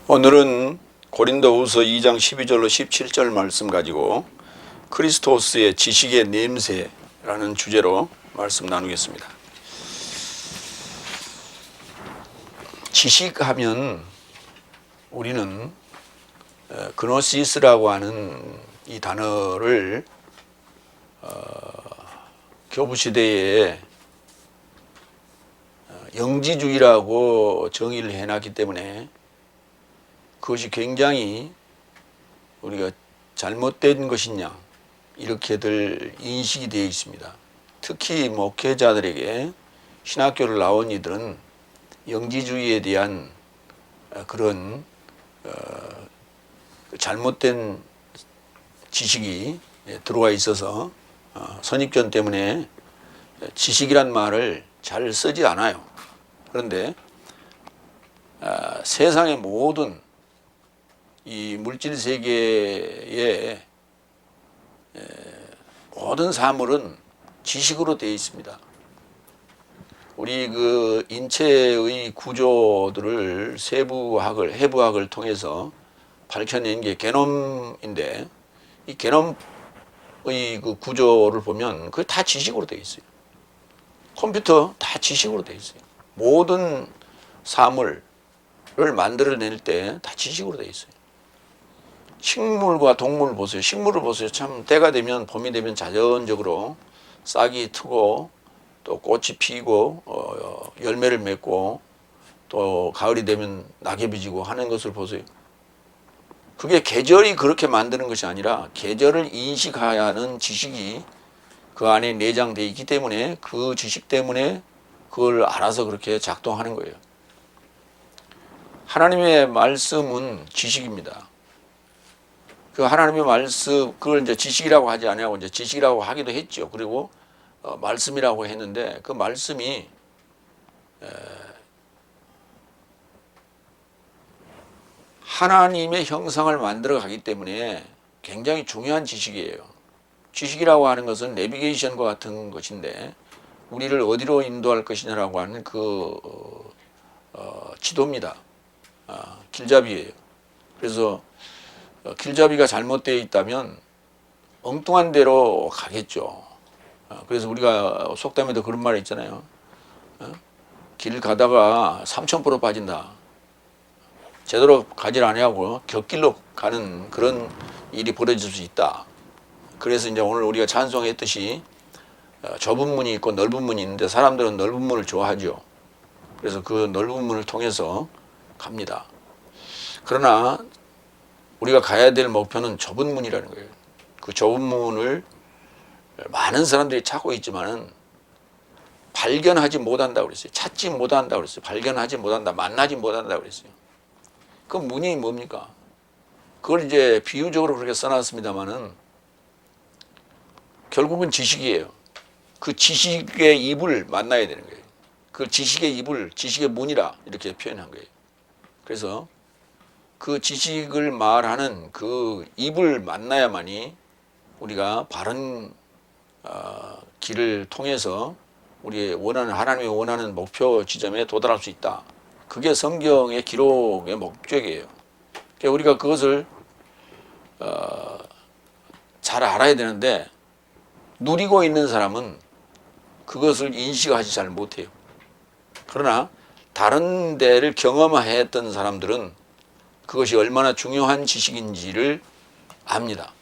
오늘은 고린도후서 2장 12절로 17절 말씀 가지고 크리스토스의 지식의 냄새라는 주제로 말씀 나누겠습니다. 지식하면 우리는 그노시스라고 하는 이 단어를 교부시대에 영지주의라고 정의를 해놨기 때문에 그것이 굉장히 우리가 잘못된 것이냐 이렇게들 인식이 되어 있습니다. 특히 목회자들에게 신학교를 나온 이들은 영지주의에 대한 그런 잘못된 지식이 들어와 있어서 선입견 때문에 지식이란 말을 잘 쓰지 않아요. 그런데 세상의 모든 이 물질 세계의 모든 사물은 지식으로 되어 있습니다. 우리 그 인체의 구조들을 해부학을 통해서 밝혀낸 게 게놈인데, 이 게놈의 그 구조를 보면 그게 다 지식으로 되어 있어요. 컴퓨터 다 지식으로 되어 있어요. 모든 사물을 만들어낼 때 다 지식으로 되어 있어요. 식물과 동물 보세요. 식물을 보세요. 참 때가 되면, 봄이 되면 자연적으로 싹이 트고 또 꽃이 피고 열매를 맺고 또 가을이 되면 낙엽이 지고 하는 것을 보세요. 그게 계절이 그렇게 만드는 것이 아니라 계절을 인식하는 지식이 그 안에 내장되어 있기 때문에 그 지식 때문에 그걸 알아서 그렇게 작동하는 거예요. 하나님의 말씀은 지식입니다. 그 하나님의 말씀, 그걸 이제 지식이라고 하지 아니하고 이제 지식이라고 하기도 했죠. 그리고 말씀이라고 했는데 그 말씀이 하나님의 형상을 만들어 가기 때문에 굉장히 중요한 지식이에요. 지식이라고 하는 것은 내비게이션과 같은 것인데 우리를 어디로 인도할 것이냐라고 하는 그 지도입니다. 길잡이예요. 그래서 길잡이가 잘못되어 있다면 엉뚱한 데로 가겠죠. 그래서 우리가 속담에도 그런 말이 있잖아요. 길 가다가 삼천포로 빠진다. 제대로 가지 아니하고 곁길로 가는 그런 일이 벌어질 수 있다. 그래서 이제 오늘 우리가 찬송했듯이 좁은 문이 있고 넓은 문이 있는데 사람들은 넓은 문을 좋아하죠. 그래서 그 넓은 문을 통해서 갑니다. 그러나 우리가 가야 될 목표는 좁은 문이라는 거예요. 그 좁은 문을 많은 사람들이 찾고 있지만은 발견하지 못한다고 그랬어요. 찾지 못한다고 그랬어요. 발견하지 못한다, 만나지 못한다고 그랬어요. 그 문이 뭡니까? 그걸 이제 비유적으로 그렇게 써놨습니다만은 결국은 지식이에요. 그 지식의 입을 만나야 되는 거예요. 그 지식의 입을 지식의 문이라 이렇게 표현한 거예요. 그래서 그 지식을 말하는 그 입을 만나야만이 우리가 바른 길을 통해서 우리의 하나님이 원하는 목표 지점에 도달할 수 있다. 그게 성경의 기록의 목적이에요. 그러니까 우리가 그것을 잘 알아야 되는데 누리고 있는 사람은 그것을 인식하지 잘 못해요. 그러나 다른 데를 경험했던 사람들은 그것이 얼마나 중요한 지식인지를 압니다.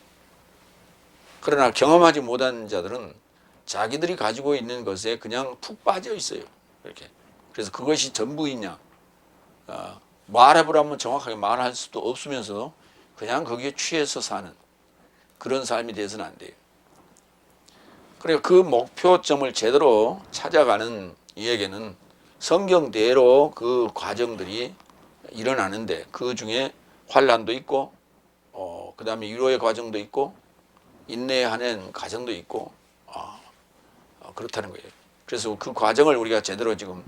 그러나 경험하지 못한 자들은 자기들이 가지고 있는 것에 그냥 푹 빠져 있어요. 이렇게. 그래서 그것이 전부이냐? 말해보라면 정확하게 말할 수도 없으면서 그냥 거기에 취해서 사는 그런 삶이 돼서는 안 돼요. 그러니까 그 목표점을 제대로 찾아가는 이에게는 성경대로 그 과정들이 일어나는데 그 중에 환난도 있고 그 다음에 위로의 과정도 있고 인내하는 과정도 있고 그렇다는 거예요. 그래서 그 과정을 우리가 제대로 지금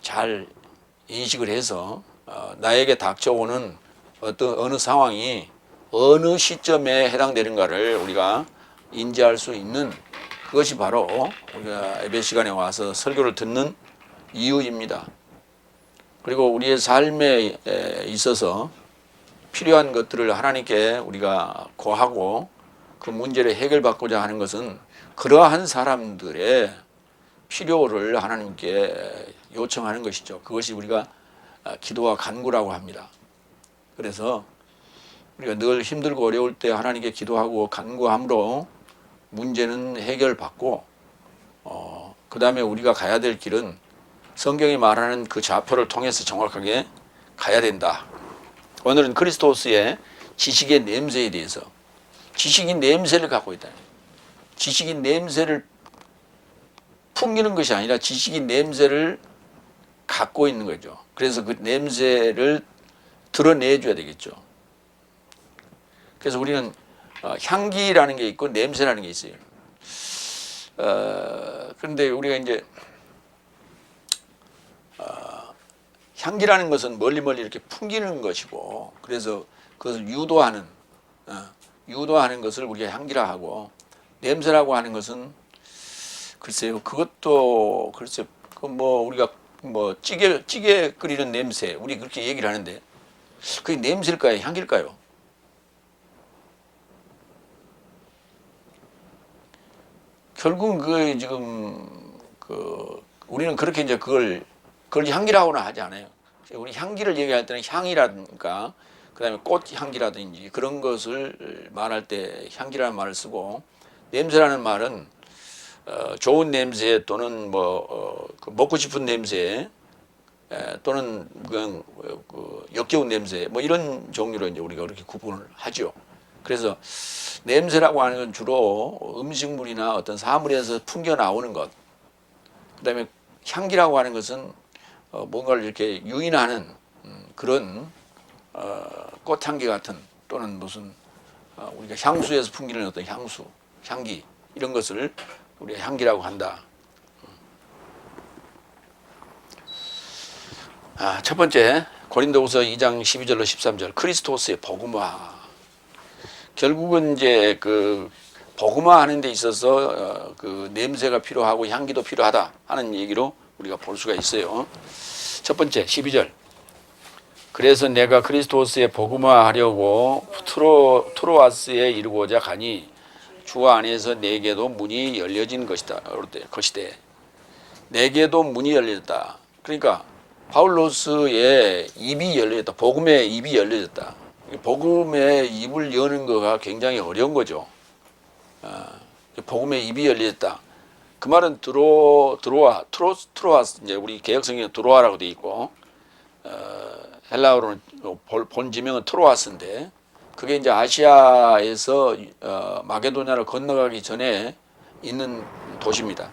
잘 인식을 해서 나에게 닥쳐오는 어느 상황이 어느 시점에 해당되는가를 우리가 인지할 수 있는 그것이 바로 우리가 예배 시간에 와서 설교를 듣는 이유입니다. 그리고 우리의 삶에 있어서 필요한 것들을 하나님께 우리가 고하고 그 문제를 해결받고자 하는 것은 그러한 사람들의 필요를 하나님께 요청하는 것이죠. 그것이 우리가 기도와 간구라고 합니다. 그래서 우리가 늘 힘들고 어려울 때 하나님께 기도하고 간구함으로 문제는 해결받고 그 다음에 우리가 가야 될 길은 성경이 말하는 그 좌표를 통해서 정확하게 가야 된다. 오늘은 그리스도스의 지식의 냄새에 대해서, 지식인 냄새를 갖고 있다. 지식인 냄새를 풍기는 것이 아니라 지식인 냄새를 갖고 있는 거죠. 그래서 그 냄새를 드러내줘야 되겠죠. 그래서 우리는 향기라는 게 있고 냄새라는 게 있어요. 그런데 우리가 이제 향기라는 것은 멀리 이렇게 풍기는 것이고, 그래서 그것을 유도하는 것을 우리가 향기라 하고, 냄새라고 하는 것은 글쎄요, 그것도 글쎄 뭐 우리가 뭐 찌개 끓이는 냄새, 우리 그렇게 얘기를 하는데 그게 냄새일까요, 향기일까요? 결국은 그 지금 우리는 그렇게 이제 그걸 향기라고는 하지 않아요. 우리 향기를 얘기할 때는 향이라든가 그다음에 꽃 향기라든지 그런 것을 말할 때 향기라는 말을 쓰고, 냄새라는 말은 좋은 냄새 또는 먹고 싶은 냄새 또는 그냥 역겨운 냄새 이런 종류로 이제 우리가 그렇게 구분을 하죠. 그래서 냄새라고 하는 건 주로 음식물이나 어떤 사물에서 풍겨 나오는 것, 그다음에 향기라고 하는 것은 뭔가를 이렇게 유인하는 그런 꽃향기 같은, 또는 무슨 우리가 향수에서 풍기는 어떤 향기 이런 것을 우리가 향기라고 한다. 첫 번째 고린도후서 2장 12절로 13절 그리스도스의 복음화. 결국은 이제 그 복음화 하는 데 있어서 그 냄새가 필요하고 향기도 필요하다 하는 얘기로 우리가 볼 수가 있어요. 첫 번째 12절 그래서 내가 그리스도스의 복음화 하려고 트로아스에 이르고자 가니 주 안에서 내게도 문이 열려진 것이다. 내게도 문이 열렸다. 그러니까 바울로스의 입이 열려졌다. 복음의 입이 열려졌다. 복음의 입을 여는 거가 굉장히 어려운 거죠. 복음의 입이 열렸다. 그 말은 트로아스, 이제 우리 개혁성경에 드로아라고 돼 있고, 헬라어로는 본지명은 트로아스인데, 그게 이제 아시아에서 마게도냐를 건너가기 전에 있는 도시입니다.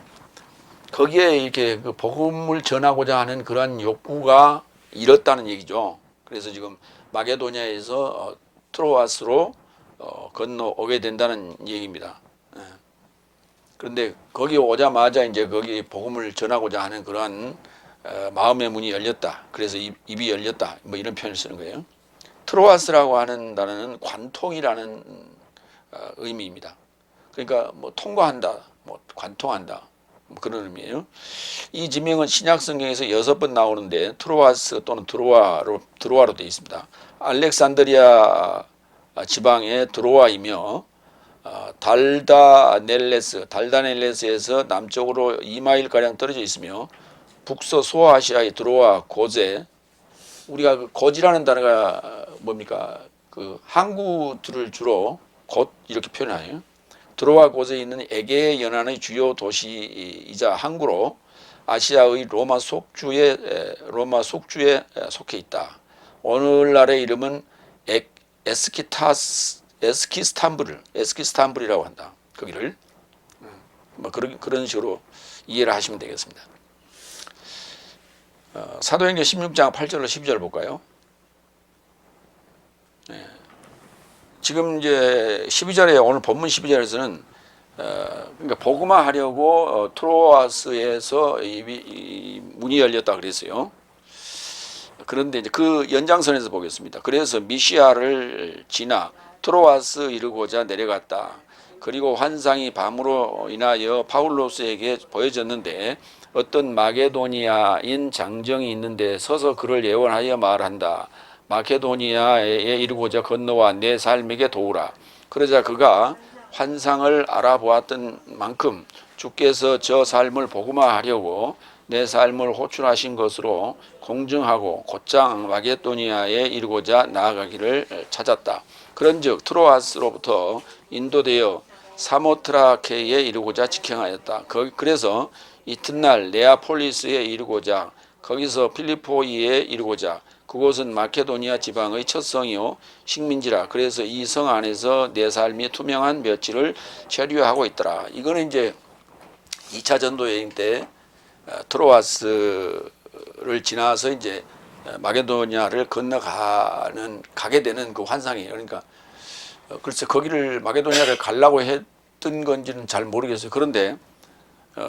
거기에 이렇게 그 복음을 전하고자 하는 그러한 욕구가 일었다는 얘기죠. 그래서 지금 마게도냐에서 트로아스로 건너오게 된다는 얘기입니다. 그런데 거기 오자마자 이제 거기 복음을 전하고자 하는 그러한 마음의 문이 열렸다. 그래서 입이 열렸다. 이런 표현을 쓰는 거예요. 트로아스라고 하는 단어는 관통이라는 의미입니다. 그러니까 통과한다, 관통한다, 그런 의미예요. 이 지명은 신약 성경에서 6번 나오는데 트로아스 또는 드로아로 되어 있습니다. 알렉산드리아 지방의 드로아이며 달다넬레스에서 남쪽으로 2마일가량 떨어져 있으며 북서 소아시아의 드로아 고제, 우리가 그 고지라는 단어가 뭡니까? 그 항구들을 주로 곧 이렇게 표현해요. 드로아 고제에 있는 에게 연안의 주요 도시이자 항구로 아시아의 로마 속주에 속해 있다. 오늘날의 이름은 에스키스탄불이라고 한다. 거기를 그런 식으로 이해를 하시면 되겠습니다. 사도행전 16장 8절로 12절 볼까요? 지금 이제 12절에 오늘 본문 12절에서는 그러니까 복음화 하려고 트로아스에서 이 문이 열렸다 그랬어요. 그런데 이제 그 연장선에서 보겠습니다. 그래서 미시아를 지나 트로아스 이르고자 내려갔다. 그리고 환상이 밤으로 인하여 파울로스에게 보여졌는데 어떤 마게도니아인 장정이 있는데 서서 그를 예언하여 말한다. 마케도니아에 이르고자 건너와 내 삶에게 도우라. 그러자 그가 환상을 알아보았던 만큼 주께서 저 삶을 복음화하려고 내 삶을 호출하신 것으로 공증하고 곧장 마게도니아에 이르고자 나아가기를 찾았다. 그런즉 트로아스로부터 인도되어 사모트라케에 이르고자 직행하였다. 그래서 이튿날 네아폴리스에 이르고자 거기서 필리포이에 이르고자 그곳은 마케도니아 지방의 첫 성이요 식민지라. 그래서 이 성 안에서 내 삶이 투명한 며칠을 체류하고 있더라. 이거는 이제 2차 전도 여행 때 트로아스를 지나서 이제 마게도니아를 가게 되는 그 환상이에요. 그러니까 글쎄 거기를 마게도니아를 가려고 했던 건지는 잘 모르겠어요. 그런데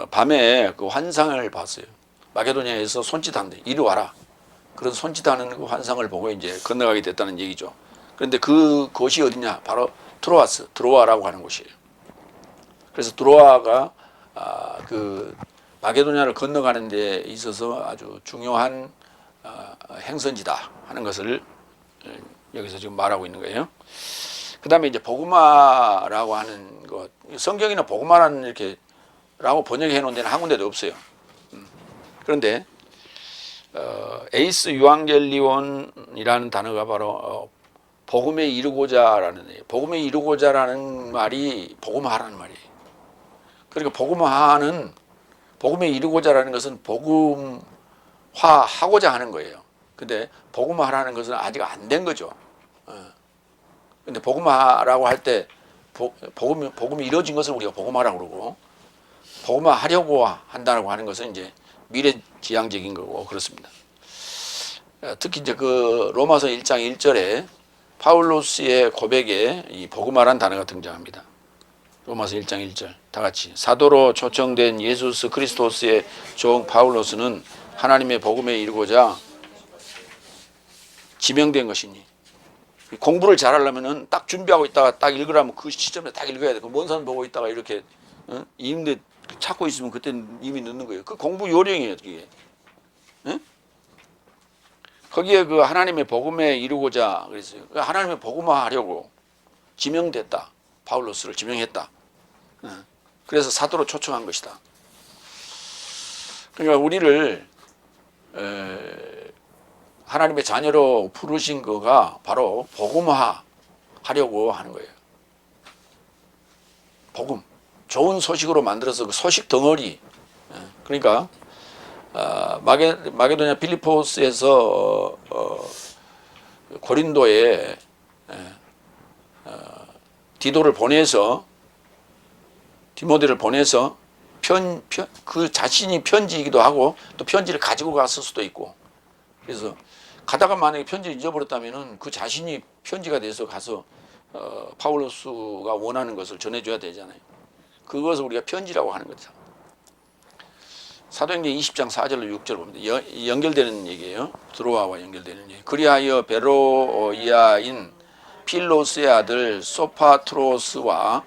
밤에 그 환상을 봤어요. 마게도니아에서 손짓한대. 이리 와라. 그런 손짓하는 그 환상을 보고 이제 건너가게 됐다는 얘기죠. 그런데 그곳이 어디냐? 바로 트로아스, 드로아라고 하는 곳이에요. 그래서 드로아가 그 마게도니아를 건너가는 데 있어서 아주 중요한 행선지다 하는 것을 여기서 지금 말하고 있는 거예요. 그 다음에 이제 복음화라고 하는 것, 성경에는 복음화라는 이렇게 라고 번역해 놓은 데는 한 군데도 없어요. 그런데 에이스 유앙겔리온이라는 단어가 바로 복음에 이르고자라는 복음에 이르고자라는 말이 복음화라는 말이에요. 그러니까 복음에 이르고자라는 것은 복음화하고자 하는 거예요. 근데 복음화라는 것은 아직 안 된 거죠. 근데 복음화라고 할 때 복음이 이루어진 것을 우리가 복음화라고 그러고 복음화하려고 한다고 하는 것은 이제 미래지향적인 거고 그렇습니다. 특히 이제 그 로마서 1장 1절에 파울로스의 고백에 이 복음화란 단어가 등장합니다. 로마서 1장 1절 다 같이 사도로 초청된 예수 그리스도스의 종 파울로스는 하나님의 복음에 이르고자 지명된 것이니. 공부를 잘하려면은 딱 준비하고 있다가 딱 읽으라면 그 시점에 딱 읽어야 돼. 먼 산 보고 있다가 이렇게 읽는데 찾고 있으면 그때는 이미 늦는 거예요. 그 공부 요령이에요, 그게. 거기에 그 하나님의 복음에 이루고자 그랬어요. 하나님의 복음화하려고 지명됐다. 파울로스를 지명했다. 그래서 사도로 초청한 것이다. 그러니까 우리를 하나님의 자녀로 부르신 거가 바로 복음화 하려고 하는 거예요. 복음. 좋은 소식으로 만들어서 그 소식 덩어리. 그러니까 마게도냐 필리포스에서 고린도에 디모데를 보내서 그 자신이 편지이기도 하고 또 편지를 가지고 갔을 수도 있고 그래서 가다가 만약에 편지를 잊어버렸다면은 그 자신이 편지가 돼서 가서 파울로스가 원하는 것을 전해줘야 되잖아요. 그것을 우리가 편지라고 하는 거죠. 사도행전 20장 4절로 6절 봅니다. 연결되는 얘기예요. 드로아와 연결되는 얘기. 그리하여 베로이아인 필로스의 아들 소파트로스와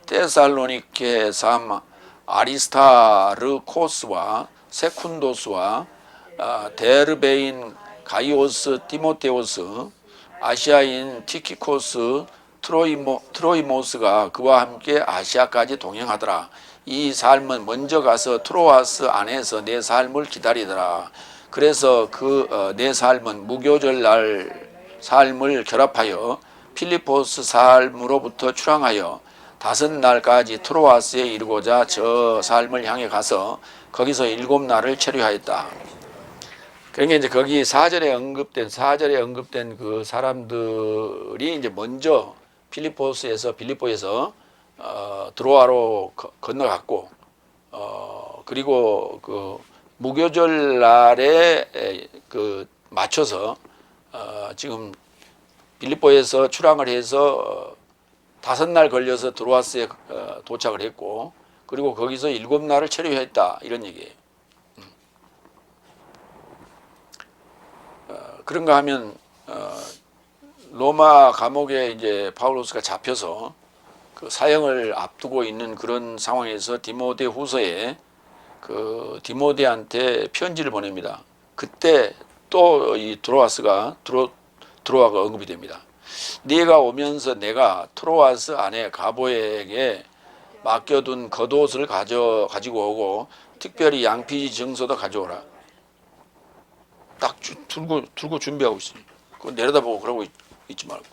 데살로니케 삼 아리스타르코스와 세쿤도스와 데르베인 가이오스 디모테오스 아시아인 티키코스 트로이모스가 그와 함께 아시아까지 동행하더라. 이 삶은 먼저 가서 트로아스 안에서 내 삶을 기다리더라. 그래서 내 삶은 무교절 날 삶을 결합하여 필리포스 삶으로부터 출항하여 5날까지 트로아스에 이르고자 저 삶을 향해 가서 거기서 7날을 체류하였다. 그러니까 이제 거기 4절에 언급된 그 사람들이 이제 먼저 빌립보에서 드로아로 건너갔고 그리고 그 무교절 날에 그 맞춰서 지금 빌립보에서 출항을 해서 5날 걸려서 드로아스에 도착을 했고 그리고 거기서 7날을 체류했다 이런 얘기예요. 그런가 하면 로마 감옥에 이제 파울로스가 잡혀서 그 사형을 앞두고 있는 그런 상황에서 디모데 후서에 그 디모데한테 편지를 보냅니다. 그때 또 이 드로아가 언급이 됩니다. 네가 오면서 내가 트로아스 아내 가보에게 맡겨둔 겉옷을 가지고 오고 특별히 양피지 정서도 가져오라. 딱 들고 준비하고 있어요. 그거 내려다보고 그러고 있지 말고.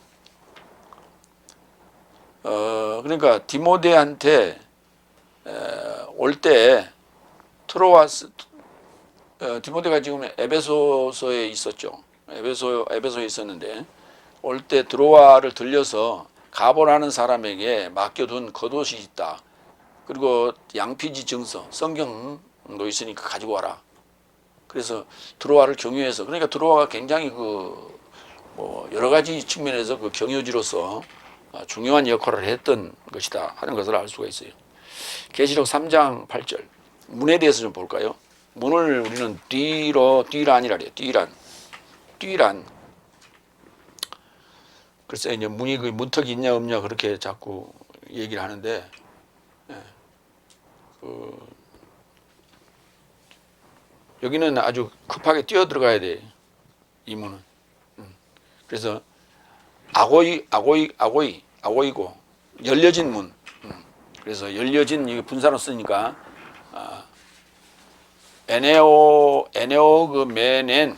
그러니까 디모데한테 올 때 트로아스 디모데가 지금 에베소서에 있었죠. 에베소에 있었는데 올 때 드로아를 들려서 가보라는 사람에게 맡겨둔 겉옷이 있다. 그리고 양피지 증서, 성경도 있으니까 가지고 와라. 그래서 드로아를 경유해서 그러니까 드로아가 굉장히 뭐 여러 가지 측면에서 그 경유지로서 중요한 역할을 했던 것이다 하는 것을 알 수가 있어요. 계시록 3장 8절 문에 대해서 좀 볼까요? 문을 우리는 뒤란이라 그래요. 뒤란. 글쎄 이제 문이 그 문턱이 있냐 없냐 그렇게 자꾸 얘기를 하는데 여기는 아주 급하게 뛰어 들어가야 돼. 이 문은. 그래서 아고이고 열려진 문. 그래서 열려진 이 분사로 쓰니까 에네오그메넨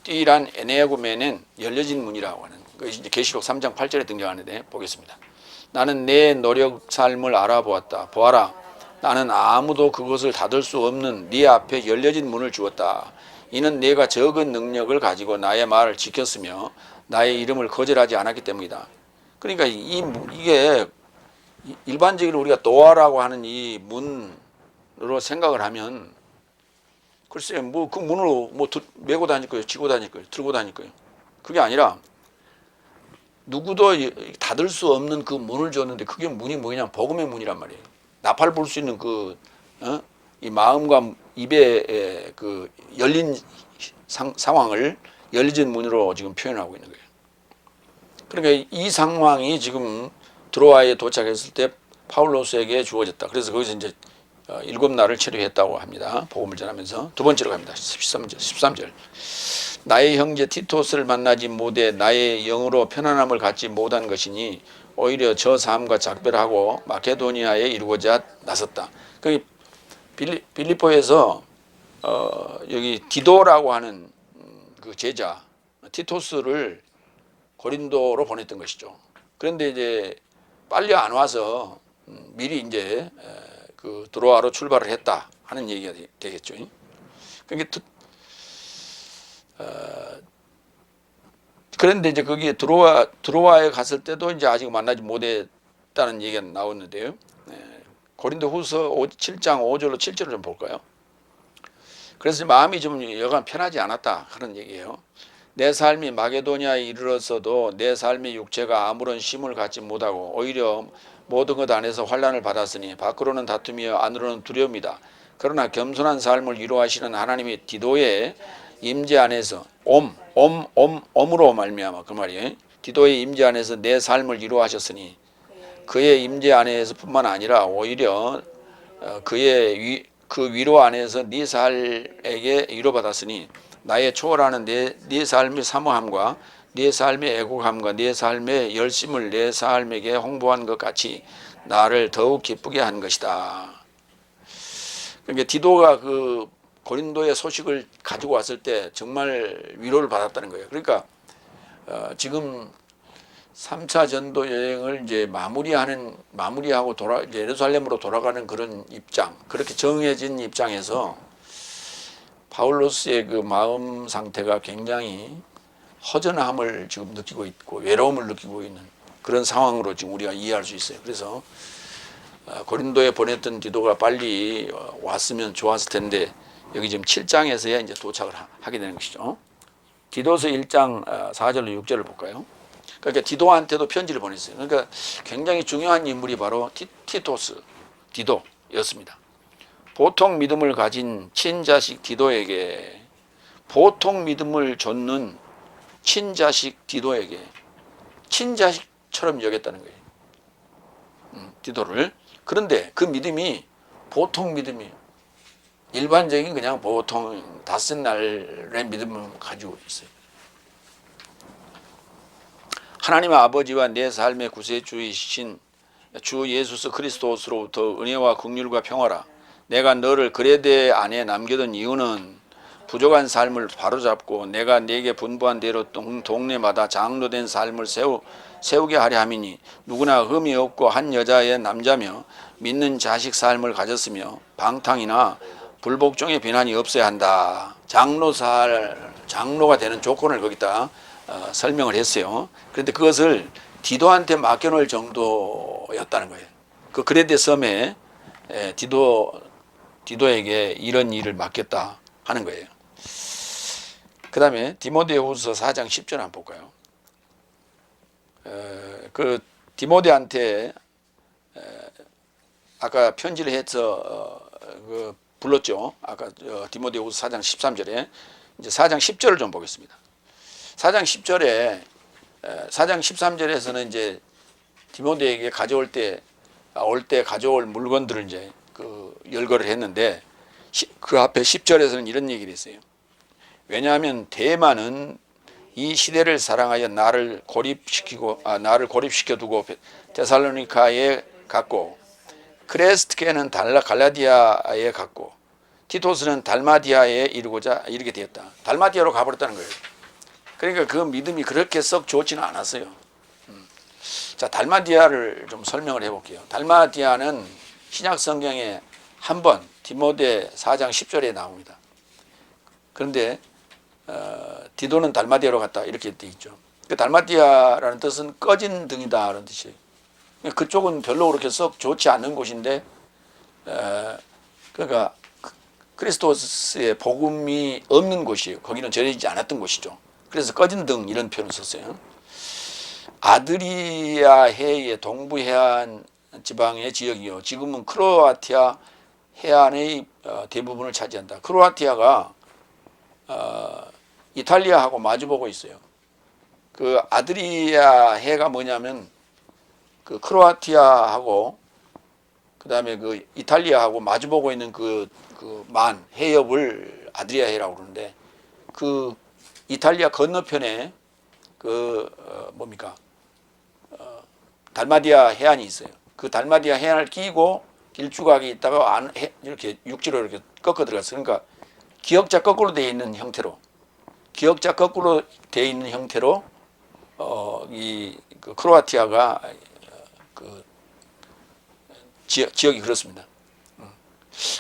띠란 에네오그메넨 열려진 문이라고 하는 그것이 이제 계시록 3장 8절에 등장하는데 보겠습니다. 나는 내 노력 삶을 알아보았다. 보아라. 나는 아무도 그것을 닫을 수 없는 네 앞에 열려진 문을 주었다. 이는 내가 적은 능력을 가지고 나의 말을 지켰으며 나의 이름을 거절하지 않았기 때문이다. 그러니까 이게 일반적으로 우리가 도어라고 하는 이 문으로 생각을 하면 글쎄 뭐 그 문으로 뭐 메고 다닐 거예요, 지고 다닐 거예요, 들고 다닐 거예요. 그게 아니라 누구도 닫을 수 없는 그 문을 줬는데 그게 문이 뭐냐? 복음의 문이란 말이에요. 나팔 불 수 있는 이 마음과 입의 그 열린 상황을 열린 문으로 지금 표현하고 있는 거예요. 그러니까 이 상황이 지금 드로아에 도착했을 때 파울로스에게 주어졌다. 그래서 거기서 이제 7날을 체류했다고 합니다. 복음을 전하면서 두 번째로 갑니다. 13절. 나의 형제 티토스를 만나지 못해 나의 영으로 편안함을 갖지 못한 것이니 오히려 저 삶과 작별하고 마케도니아에 이루고자 나섰다. 그 빌립보에서 여기 디도라고 하는 그 제자 티토스를 고린도로 보냈던 것이죠. 그런데 이제 빨리 안 와서 미리 이제 그 드로아로 출발을 했다 하는 얘기가 되겠죠. 그러니까 그런데 이제 거기에 드로아에 갔을 때도 이제 아직 만나지 못했다는 얘기가 나오는데요. 고린도후서 7장 5절로 7절을 좀 볼까요? 그래서 마음이 좀 여간 편하지 않았다 그런 얘기예요. 내 삶이 마게도니아에 이르렀어도 내 삶의 육체가 아무런 쉼을 갖지 못하고 오히려 모든 것 안에서 환난을 받았으니 밖으로는 다툼이요 안으로는 두려움이다. 그러나 겸손한 삶을 위로하시는 하나님의 디도의 임재 안에서 엄으로 말미암아 그 말이에요. 디도의 임재 안에서 내 삶을 위로하셨으니 그의 임재 안에서뿐만 아니라 오히려 그의 그 위로 안에서 네 삶에게 위로받았으니 나의 초월하는 네 삶의 사모함과 네 삶의 애국함과 네 삶의 열심을 내 삶에게 홍보한 것 같이 나를 더욱 기쁘게 한 것이다. 그러니까 디도가 그 고린도의 소식을 가지고 왔을 때 정말 위로를 받았다는 거예요. 그러니까 지금 3차 전도 여행을 이제 마무리하고 예루살렘으로 돌아가는 그런 입장, 그렇게 정해진 입장에서 파울로스의 그 마음 상태가 굉장히 허전함을 지금 느끼고 있고 외로움을 느끼고 있는 그런 상황으로 지금 우리가 이해할 수 있어요. 그래서 고린도에 보냈던 디도가 빨리 왔으면 좋았을 텐데 여기 지금 7장에서야 이제 도착을 하게 되는 것이죠. 디도서 1장 4절로 6절을 볼까요? 그러니까 디도한테도 편지를 보냈어요. 그러니까 굉장히 중요한 인물이 바로 디도였습니다. 보통 믿음을 가진 친자식 디도에게 보통 믿음을 줬는 친자식 디도에게 친자식처럼 여겼다는 거예요. 디도를. 그런데 그 믿음이 보통 믿음이에요. 일반적인 그냥 보통 닷새 날의 믿음을 가지고 있어요. 하나님 아버지와 내 삶의 구세주이신 주 예수 그리스도로부터 은혜와 긍휼과 평화라. 내가 너를 그레데 안에 남겨둔 이유는 부족한 삶을 바로잡고 내가 네게 분부한 대로 동네마다 장로된 삶을 세우게 하려 함이니 누구나 흠이 없고 한 여자의 남자며 믿는 자식 삶을 가졌으며 방탕이나 불복종의 비난이 없어야 한다. 장로가 되는 조건을 거기다 설명을 했어요. 그런데 그것을 디도한테 맡겨놓을 정도였다는 거예요. 그 그레데 섬에 디도에게 이런 일을 맡겼다 하는 거예요. 그 다음에 디모데후서 4장 10절 한번 볼까요? 그 디모데한테 아까 편지를 해서 불렀죠. 아까 디모데후서 4장 13절에 이제 4장 10절을 좀 보겠습니다. 4장 10절에 4장 13절에서는 이제 디모데에게 올 때 가져올 물건들을 이제 열거를 했는데 그 앞에 10절에서는 이런 얘기를 했어요. 왜냐하면 대만은 이 시대를 사랑하여 나를 고립시켜 두고 데살로니카에 갔고 크레스트케는 갈라디아에 갔고 티토스는 달마디아에 이르게 되었다. 달마디아로 가버렸다는 거예요. 그러니까 그 믿음이 그렇게 썩 좋지는 않았어요. 자, 달마디아를 좀 설명을 해볼게요. 달마디아는 신약 성경에 한 번 디모데 4장 10절에 나옵니다. 그런데 디도는 달마디아로 갔다 이렇게 돼 있죠. 그 달마디아라는 뜻은 꺼진 등이다 라는 뜻이에요. 그쪽은 별로 그렇게 썩 좋지 않은 곳인데 그러니까 그리스도스의 복음이 없는 곳이에요. 거기는 전해지지 않았던 곳이죠. 그래서 꺼진 등 이런 표현을 썼어요. 아드리아 해의 동부 해안 지방의 지역이요. 지금은 크로아티아 해안의 대부분을 차지한다. 크로아티아가 이탈리아하고 마주보고 있어요. 그 아드리아 해가 뭐냐면 그 크로아티아하고 그 다음에 그 이탈리아하고 마주보고 있는 그 해협을 아드리아 해라고 그러는데 그 이탈리아 건너편에 달마디아 해안이 있어요. 그 달마디아 해안을 끼고 길쭉하게 있다가 이렇게 육지로 이렇게 꺾어 들어갔어요. 그러니까 기역자 거꾸로 되어 있는 형태로 그 크로아티아가 지역이 그렇습니다.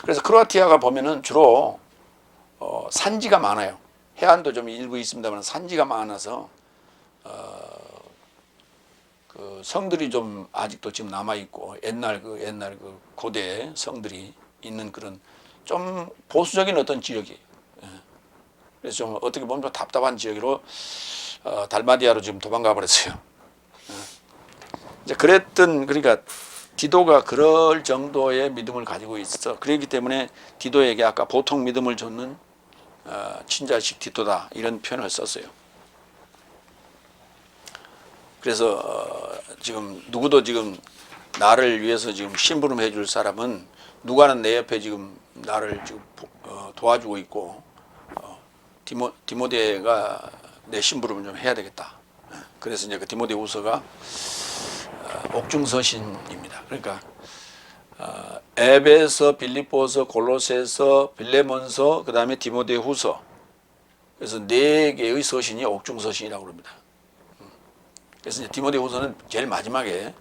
그래서 크로아티아가 보면은 주로 산지가 많아요. 해안도 좀 일부 있습니다만 산지가 많아서 그 성들이 좀 아직도 지금 남아 있고 옛날 그 고대 성들이 있는 그런 좀 보수적인 어떤 지역이에요. 그래서 좀 어떻게 보면 좀 답답한 지역으로 달마디아로 지금 도망가 버렸어요. 이제 그러니까 디도가 그럴 정도의 믿음을 가지고 있어. 그렇기 때문에 디도에게 아까 보통 믿음을 줬는 친자식 디도다 이런 표현을 썼어요. 그래서 지금 누구도 지금 나를 위해서 지금 심부름 해줄 사람은 누가는 내 옆에 지금 나를 지금 도와주고 있고 디모데가 내 심부름을 좀 해야 되겠다. 그래서 이제 그 디모데후서가 옥중서신입니다. 그러니까 에베소, 빌립보서, 골로새서, 빌레몬서, 그 다음에 디모데후서. 그래서 4개의 서신이 옥중서신이라고 합니다. 그래서 이제 디모데후서는 제일 마지막에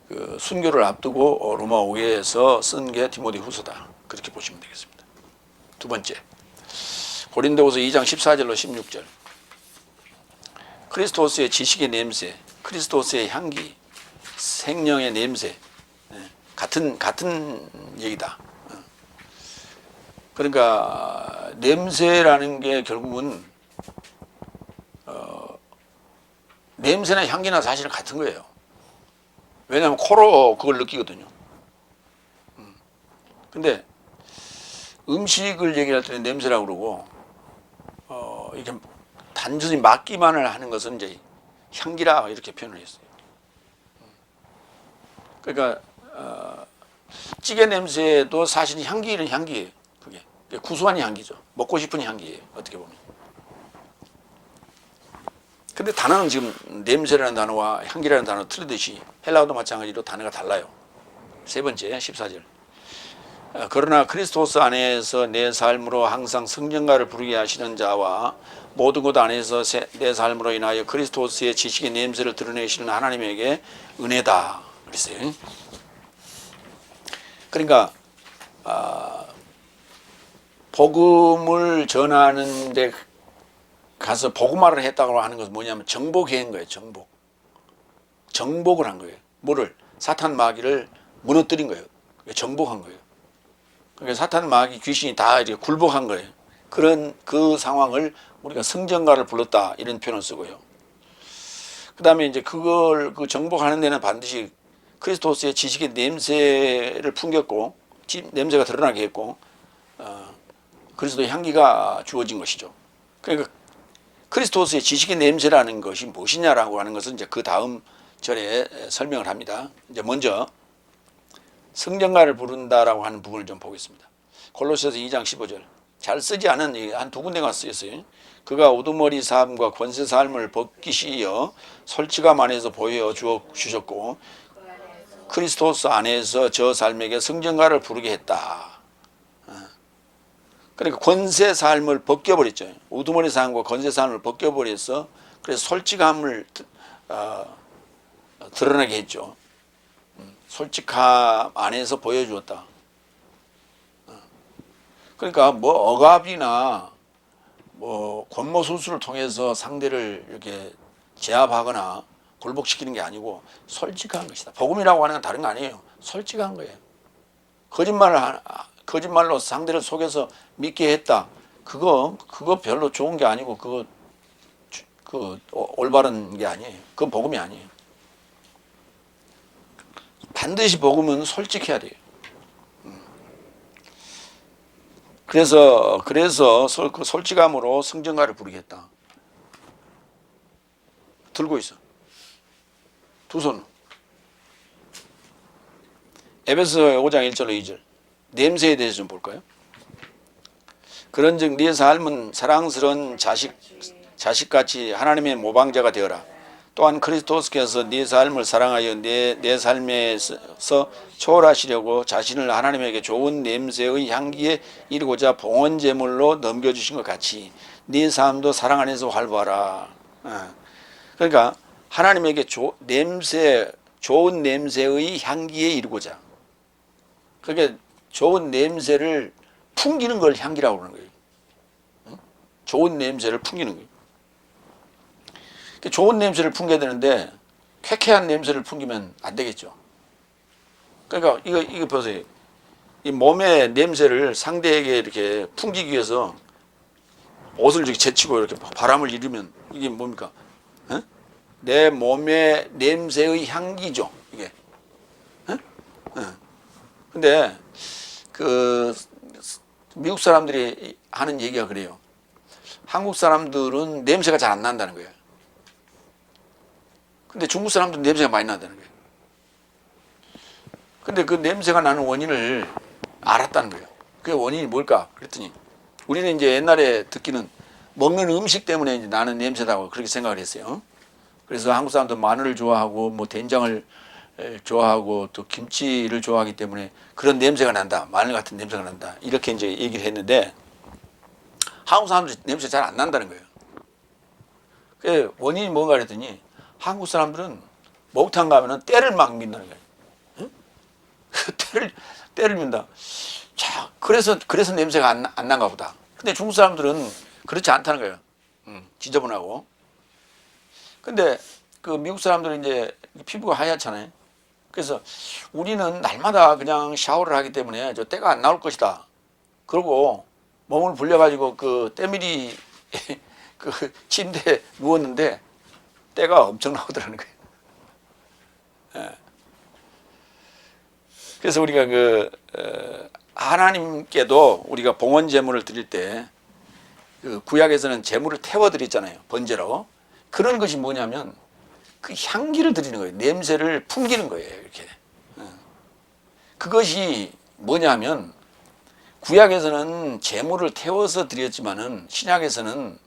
그 순교를 앞두고 로마 오게에서 쓴 게 디모데후서다. 그렇게 보시면 되겠습니다. 두 번째, 고린도후서 2장 14절로 16절. 그리스도스의 지식의 냄새, 그리스도스의 향기, 생명의 냄새, 같은 얘기다. 그러니까 냄새라는 게 결국은 냄새나 향기나 사실은 같은 거예요. 왜냐하면 코로 그걸 느끼거든요. 근데 음식을 얘기할 때는 냄새라고 그러고 이렇게 단순히 맡기만을 하는 것은 이제 향기라 이렇게 표현을 했어요. 그러니까 찌개 냄새도 사실 향기는 향기예요. 그게 구수한 향기죠. 먹고 싶은 향기예요. 어떻게 보면. 근데 단어는 지금 냄새라는 단어와 향기라는 단어 틀리듯이 헬라어도 마찬가지로 단어가 달라요. 세 번째 14절. 그러나 그리스도스 안에서 내 삶으로 항상 성령가를 부르게 하시는 자와 모든 것 안에서 내 삶으로 인하여 그리스도스의 지식의 냄새를 드러내시는 하나님에게 은혜다 그랬어요. 그러니까 복음을 전하는 데 가서 복음화를 했다고 하는 것은 뭐냐면 정복한 거예요. 정복을 한 거예요. 뭐를? 사탄 마귀를 무너뜨린 거예요. 정복한 거예요. 그러니까 사탄 마귀 귀신이 다 이렇게 굴복한 거예요. 그런 그 상황을 우리가 성전가를 불렀다 이런 표현을 쓰고요. 그 다음에 이제 그걸 그 정복하는 데는 반드시 그리스도스의 지식의 냄새를 풍겼고 냄새가 드러나게 했고 그리스도의 향기가 주어진 것이죠. 그러니까 그리스도스의 지식의 냄새라는 것이 무엇이냐라고 하는 것은 이제 그 다음 절에 설명을 합니다. 이제 먼저 성전가를 부른다라고 하는 부분을 좀 보겠습니다. 골로새서 2장 15절. 잘 쓰지 않은 한 두 군데가 쓰였어요. 그가 우두머리 삶과 권세 삶을 벗기시어 솔직함 안에서 보여 주셨고 그리스도스 안에서 저 삶에게 성전가를 부르게 했다. 그러니까 권세 삶을 벗겨버렸죠. 우두머리 삶과 권세 삶을 벗겨버려서 그래서 솔직함을 드러나게 했죠. 솔직함 안에서 보여주었다. 그러니까 뭐 억압이나 뭐 권모 술수를 통해서 상대를 이렇게 제압하거나 굴복시키는 게 아니고 솔직한 것이다. 복음이라고 하는 건 다른 거 아니에요. 솔직한 거예요. 거짓말로 상대를 속여서 믿게 했다. 그거 별로 좋은 게 아니고 그거 올바른 게 아니에요. 그건 복음이 아니에요. 반드시 복음은 솔직해야 돼요. 그래서 그 솔직함으로 성전가를 부르겠다. 들고 있어. 두 손. 에베소 5장 1절로 2절. 냄새에 대해서 좀 볼까요? 그런즉 네 삶은 사랑스러운 자식같이 하나님의 모방자가 되어라. 또한 그리스도께서 네 삶을 사랑하여 내 삶에서 초월하시려고 자신을 하나님에게 좋은 냄새의 향기에 이르고자 봉헌 제물로 넘겨주신 것 같이 네 삶도 사랑 안에서 활보하라. 그러니까 하나님에게 좋은 냄새의 향기에 이르고자. 그러니까 좋은 냄새를 풍기는 걸 향기라고 그러는 거예요. 좋은 냄새를 풍기는 거예요. 좋은 냄새를 풍겨야 되는데 쾌쾌한 냄새를 풍기면 안 되겠죠. 그러니까 이거 보세요. 이 몸의 냄새를 상대에게 이렇게 풍기기 위해서 옷을 이렇게 제치고 이렇게 바람을 일으면 이게 뭡니까? 내 몸의 냄새의 향기죠. 이게. 근데 그 미국 사람들이 하는 얘기가 그래요. 한국 사람들은 냄새가 잘 안 난다는 거예요. 근데 중국 사람들은 냄새가 많이 난다는 거예요. 근데 그 냄새가 나는 원인을 알았다는 거예요. 그 원인이 뭘까? 그랬더니 우리는 이제 옛날에 듣기는 먹는 음식 때문에 이제 나는 냄새다고 그렇게 생각을 했어요. 그래서 한국 사람도 마늘을 좋아하고 뭐 된장을 좋아하고 또 김치를 좋아하기 때문에 그런 냄새가 난다. 마늘 같은 냄새가 난다. 이렇게 이제 얘기를 했는데 한국 사람들이 냄새 잘 안 난다는 거예요. 그 원인이 뭔가 그랬더니 한국 사람들은 목욕탕 가면은 때를 막 민다는 거예요. 응? 때를 민다. 자, 그래서 냄새가 안 난가 보다. 근데 중국 사람들은 그렇지 않다는 거예요. 지저분하고. 근데 그 미국 사람들은 이제 피부가 하얗잖아요. 그래서 우리는 날마다 그냥 샤워를 하기 때문에 저 때가 안 나올 것이다. 그러고 몸을 불려가지고 그 때밀이 그 침대에 누웠는데 때가 엄청 나오더라는 거예요. 예. 그래서 우리가 하나님께도 우리가 봉헌 제물을 드릴 때 그 구약에서는 제물을 태워 드렸잖아요. 번제로. 그런 것이 뭐냐면 그 향기를 드리는 거예요. 냄새를 풍기는 거예요. 이렇게. 그것이 뭐냐면 구약에서는 제물을 태워서 드렸지만은 신약에서는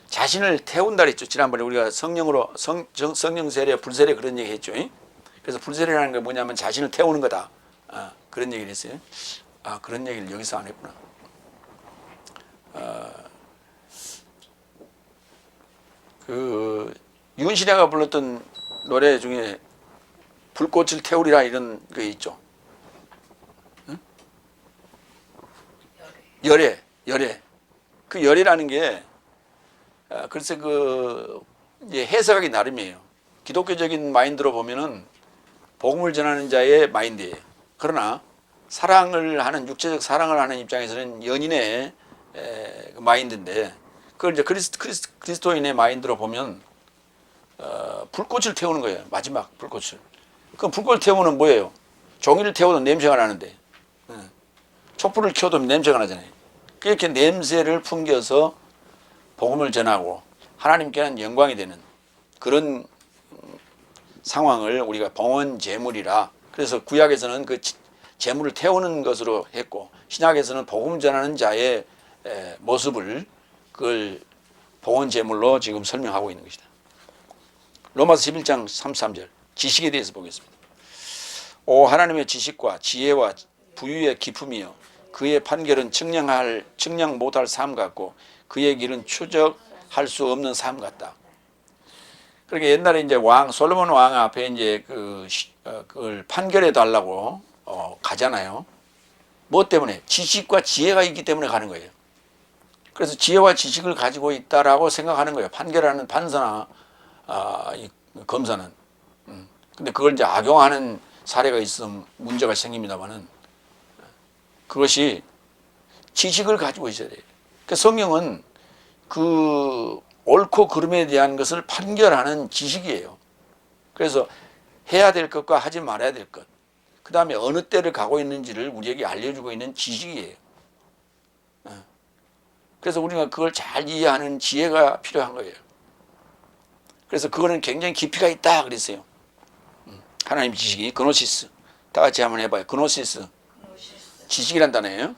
자신을 태운다 그랬죠. 지난번에 우리가 성령으로 성령 세례, 불세례 그런 얘기 했죠. 그래서 불세례라는 게 뭐냐면 자신을 태우는 거다. 그런 얘기를 했어요. 그런 얘기를 여기서 안 했구나. 그 윤신혜가 불렀던 노래 중에 불꽃을 태우리라 이런 게 있죠. 응? 열애. 그 열애라는 게 글쎄 그 이제 해석하기 나름이에요. 기독교적인 마인드로 보면은 복음을 전하는 자의 마인드예요. 그러나 사랑을 하는 육체적 사랑을 하는 입장에서는 연인의 마인드인데 그걸 이제 그리스도인의 마인드로 보면 불꽃을 태우는 거예요. 마지막 불꽃을. 그럼 불꽃을 태우면 뭐예요? 종이를 태워도 냄새가 나는데 촛불을 켜도 냄새가 나잖아요. 그렇게 냄새를 풍겨서 복음을 전하고 하나님께는 영광이 되는 그런 상황을 우리가 봉헌 제물이라, 그래서 구약에서는 그 제물을 태우는 것으로 했고 신약에서는 복음 전하는 자의 모습을 그걸 봉헌 제물로 지금 설명하고 있는 것이다. 로마서 11장 33절 지식에 대해서 보겠습니다. 오 하나님의 지식과 지혜와 부유의 기품이여 그의 판결은 측량 못할 삶 같고 그의 길은 추적할 수 없는 삶 같다. 그러니까 옛날에 이제 솔로몬 왕 앞에 이제 그걸 판결해 달라고 가잖아요. 뭐 때문에? 지식과 지혜가 있기 때문에 가는 거예요. 그래서 지혜와 지식을 가지고 있다라고 생각하는 거예요. 판결하는 판사나 이 검사는. 근데 그걸 이제 악용하는 사례가 있으면 문제가 생깁니다만은 그것이 지식을 가지고 있어야 돼요. 그러니까 성경은 그 옳고 그름에 대한 것을 판결하는 지식이에요. 그래서 해야 될 것과 하지 말아야 될 것, 그 다음에 어느 때를 가고 있는지를 우리에게 알려주고 있는 지식이에요. 그래서 우리가 그걸 잘 이해하는 지혜가 필요한 거예요. 그래서 그거는 굉장히 깊이가 있다 그랬어요. 하나님 지식이 그노시스. 다 같이 한번 해봐요. 그노시스. 지식이란 단어예요.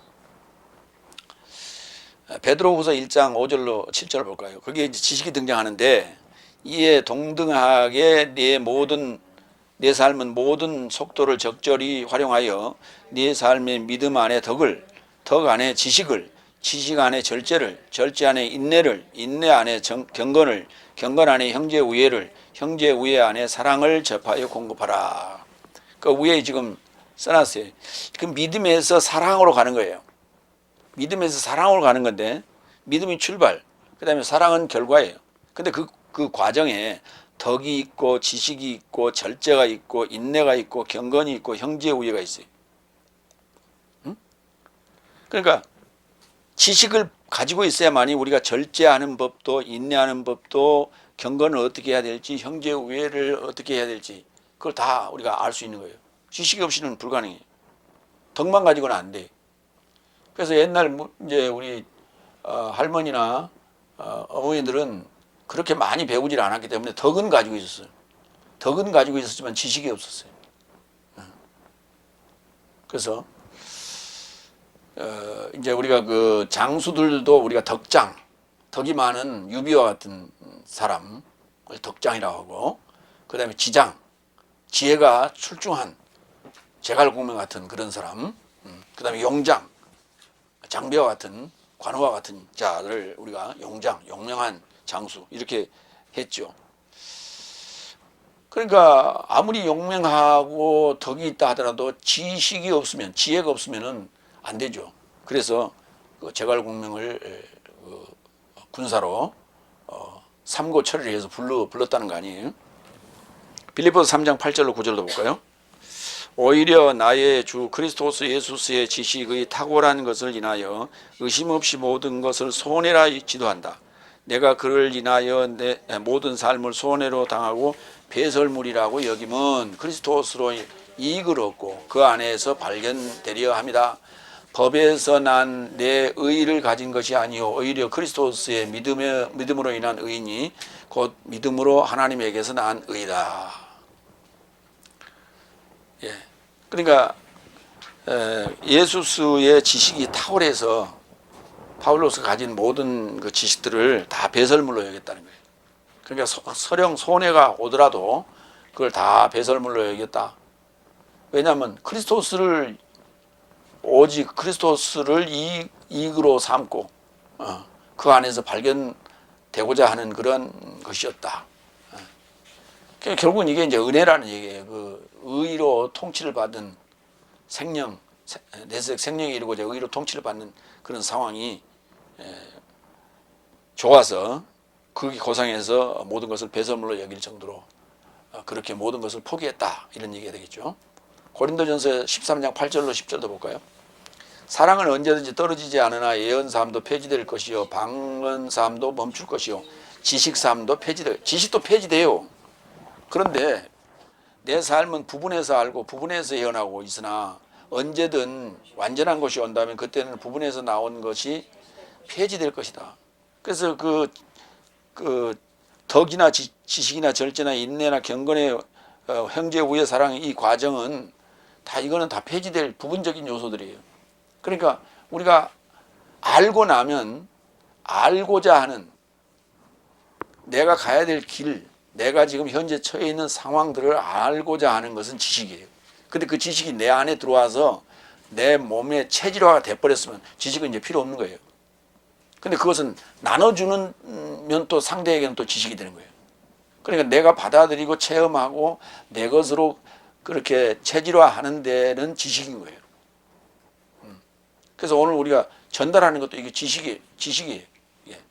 베드로후서 1장 5절로 7절 볼까요? 거기에 이제 지식이 등장하는데 이에 동등하게 내 삶은 모든 속도를 적절히 활용하여 네 삶의 믿음 안에 덕을, 덕 안에 지식을, 지식 안에 절제를, 절제 안에 인내를, 인내 안에 경건을, 경건 안에 형제 우애를, 형제 우애 안에 사랑을 접하여 공급하라. 그 위에 지금 써놨어요. 그 믿음에서 사랑으로 가는 거예요. 믿음에서 사랑으로 가는 건데 믿음이 출발, 그 다음에 사랑은 결과예요. 근데 그 과정에 덕이 있고 지식이 있고 절제가 있고 인내가 있고 경건이 있고 형제 우애가 있어요. 그러니까 지식을 가지고 있어야만이 우리가 절제하는 법도 인내하는 법도 경건을 어떻게 해야 될지 형제 우애를 어떻게 해야 될지 그걸 다 우리가 알 수 있는 거예요. 지식이 없이는 불가능해요. 덕만 가지고는 안 돼. 그래서 옛날 이제 우리 할머니나 어머니들은 그렇게 많이 배우질 않았기 때문에 덕은 가지고 있었어요. 덕은 가지고 있었지만 지식이 없었어요. 그래서 이제 우리가 그 장수들도 우리가 덕이 많은 유비와 같은 사람을 덕장이라고 하고, 그 다음에 지장, 지혜가 출중한 제갈공명 같은 그런 사람, 그 다음에 용장, 장비와 같은 관우와 같은 자를 우리가 용장, 용명한 장수 이렇게 했죠. 그러니까 아무리 용맹하고 덕이 있다 하더라도 지식이 없으면, 지혜가 없으면은 안 되죠. 그래서 그 제갈공명을 군사로 삼고 처리를 해서 불렀다는 거 아니에요. 빌립보서 3장 8절로 9절도 볼까요? 오히려 나의 주 그리스도스 예수스의 지식의 탁월한 것을 인하여 의심 없이 모든 것을 손해라 지도한다. 내가 그를 인하여 내 모든 삶을 손해로 당하고 배설물이라고 여김은 그리스도스로 이익을 얻고 그 안에서 발견되려 합니다. 법에서 난 내 의를 가진 것이 아니요 오히려 그리스도스의 믿음으로 인한 의인이 곧 믿음으로 하나님에게서 난 의다. 예. 그러니까 예수스의 지식이 탁월해서 바울로스가 가진 모든 그 지식들을 다 배설물로 여겼다는 거예요. 그러니까 서령 손해가 오더라도 그걸 다 배설물로 여겼다. 왜냐하면 오직 크리스토스를 이익으로 삼고 그 안에서 발견되고자 하는 그런 것이었다. 그러니까 결국은 이게 이제 은혜라는 얘기예요. 그 의로 통치를 받은 생명, 내색 생명이 이루고자 의로 통치를 받는 그런 상황이 좋아서 그 고상에서 모든 것을 배설물로 여길 정도로 그렇게 모든 것을 포기했다, 이런 얘기가 되겠죠. 고린도전서 13장 8절로 10절도 볼까요? 사랑은 언제든지 떨어지지 않으나 예언사함도 폐지될 것이요 방언사함도 멈출 것이요 지식사함도 지식도 폐지돼요. 그런데 내 삶은 부분에서 알고 부분에서 예언하고 있으나 언제든 완전한 것이 온다면 그때는 부분에서 나온 것이 폐지될 것이다. 그래서 그 덕이나 지식이나 절제나 인내나 경건의 형제 우애 사랑, 이 과정은 이거는 다 폐지될 부분적인 요소들이에요. 그러니까 우리가 알고 나면 알고자 하는 내가 가야 될 길, 내가 지금 현재 처해 있는 상황들을 알고자 하는 것은 지식이에요. 근데 그 지식이 내 안에 들어와서 내 몸에 체질화가 돼버렸으면 지식은 이제 필요 없는 거예요. 근데 그것은 나눠주는 또 상대에게는 또 지식이 되는 거예요. 그러니까 내가 받아들이고 체험하고 내 것으로 그렇게 체질화하는 데는 지식인 거예요. 그래서 오늘 우리가 전달하는 것도 이게 지식이에요. 예.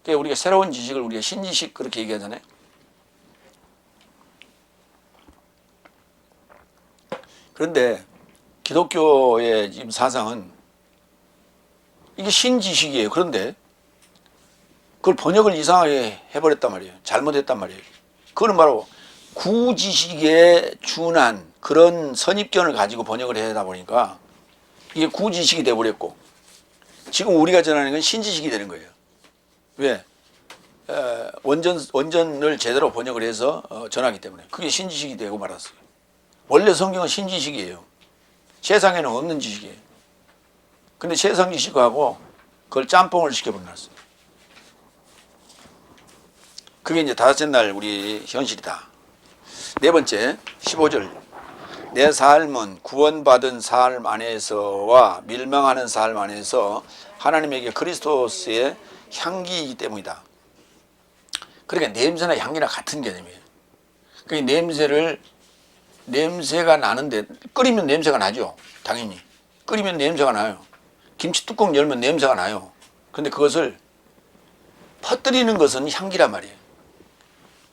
그러니까 우리가 새로운 지식을 우리가 신지식 그렇게 얘기하잖아요. 그런데 기독교의 지금 사상은 이게 신지식이에요. 그런데 그걸 번역을 이상하게 해버렸단 말이에요. 잘못했단 말이에요. 그거는 바로 구지식에 준한 그런 선입견을 가지고 번역을 해다 보니까 이게 구지식이 돼버렸고, 지금 우리가 전하는 건 신지식이 되는 거예요. 왜? 원전을 제대로 번역을 해서 전하기 때문에 그게 신지식이 되고 말았어요. 원래 성경은 신지식이에요. 세상에는 없는 지식이에요. 근데 세상 지식하고 그걸 짬뽕을 시켜버렸어요. 그게 이제 다섯째 날 우리 현실이다. 네 번째 15절. 내 삶은 구원받은 삶 안에서와 멸망하는 삶 안에서 하나님에게 그리스도스의 향기이기 때문이다. 그러니까 냄새나 향기나 같은 개념이에요. 그러니까 냄새가 나는데 끓이면 냄새가 나죠. 당연히 끓이면 냄새가 나요. 김치 뚜껑 열면 냄새가 나요. 근데 그것을 퍼뜨리는 것은 향기란 말이에요.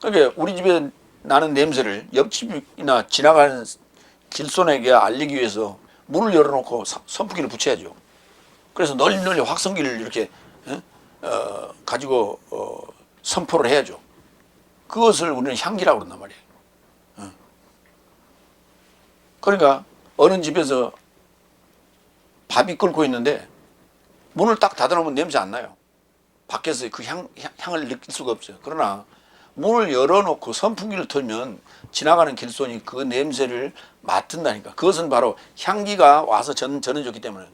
그러니까 우리 집에 나는 냄새를 옆집이나 지나가는 길손에게 알리기 위해서 문을 열어놓고 선풍기를 붙여야죠. 그래서 널리 확성기를 이렇게 가지고 선포를 해야죠. 그것을 우리는 향기라고 그런단 말이에요. 그러니까 어느 집에서 밥이 끓고 있는데 문을 딱 닫아놓으면 냄새 안 나요. 밖에서 그 향을 느낄 수가 없어요. 그러나 문을 열어놓고 선풍기를 틀면 지나가는 길손이 그 냄새를 맡은다니까. 그것은 바로 향기가 와서 전해줬기 때문에.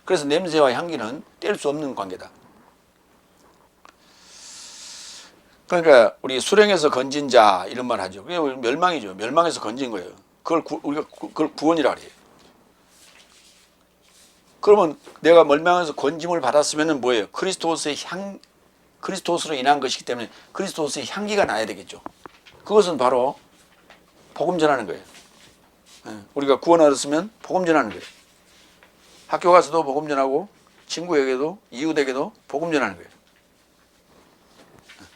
그래서 냄새와 향기는 뗄 수 없는 관계다. 그러니까 우리 수령에서 건진 자 이런 말 하죠. 그게 멸망이죠. 멸망에서 건진 거예요. 우리가 그걸 구원이라 그래요. 그러면 내가 멸망에서 건짐을 받았으면 뭐예요? 그리스도스로 인한 것이기 때문에 그리스도스의 향기가 나야 되겠죠. 그것은 바로 복음 전하는 거예요. 우리가 구원 얻었으면 복음 전하는 거예요. 학교 가서도 복음 전하고 친구에게도 이웃에게도 복음 전하는 거예요.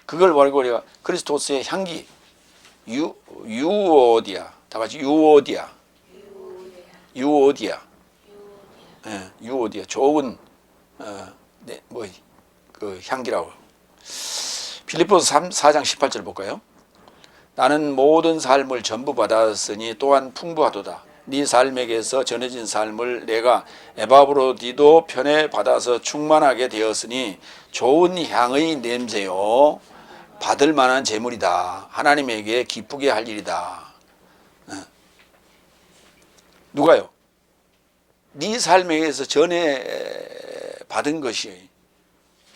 그걸 말고 우리가 그리스도스의 향기, 유오디아, 다 같이 유오디아, 유오디아, 좋은 그 향기라고. 빌립보서 4장 18절 볼까요? 나는 모든 삶을 전부 받았으니 또한 풍부하도다. 네 삶에게서 전해진 삶을 내가 에바브로디도 편에 받아서 충만하게 되었으니 좋은 향의 냄새요 받을 만한 재물이다. 하나님에게 기쁘게 할 일이다. 누가요? 네 삶에 의해서 전해 받은 것이,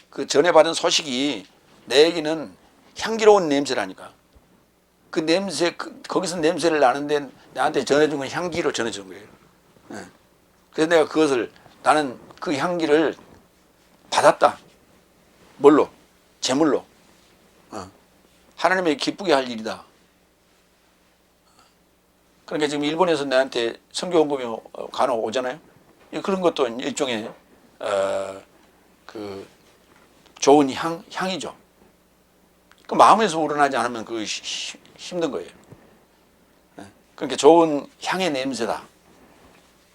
그 전해 받은 소식이 내에게는 향기로운 냄새라니까. 그 냄새, 거기서 냄새를 나는데 나한테 전해준 건 향기로 전해준 거예요. 예. 그래서 내가 그것을, 나는 그 향기를 받았다. 뭘로? 제물로. 하나님의 기쁘게 할 일이다. 그러니까 지금 일본에서 나한테 선교원금이 간혹 오잖아요. 그런 것도 일종의 그 좋은 향이죠. 그 마음에서 우러나지 않으면 그 힘든 거예요. 그러니까 좋은 향의 냄새다.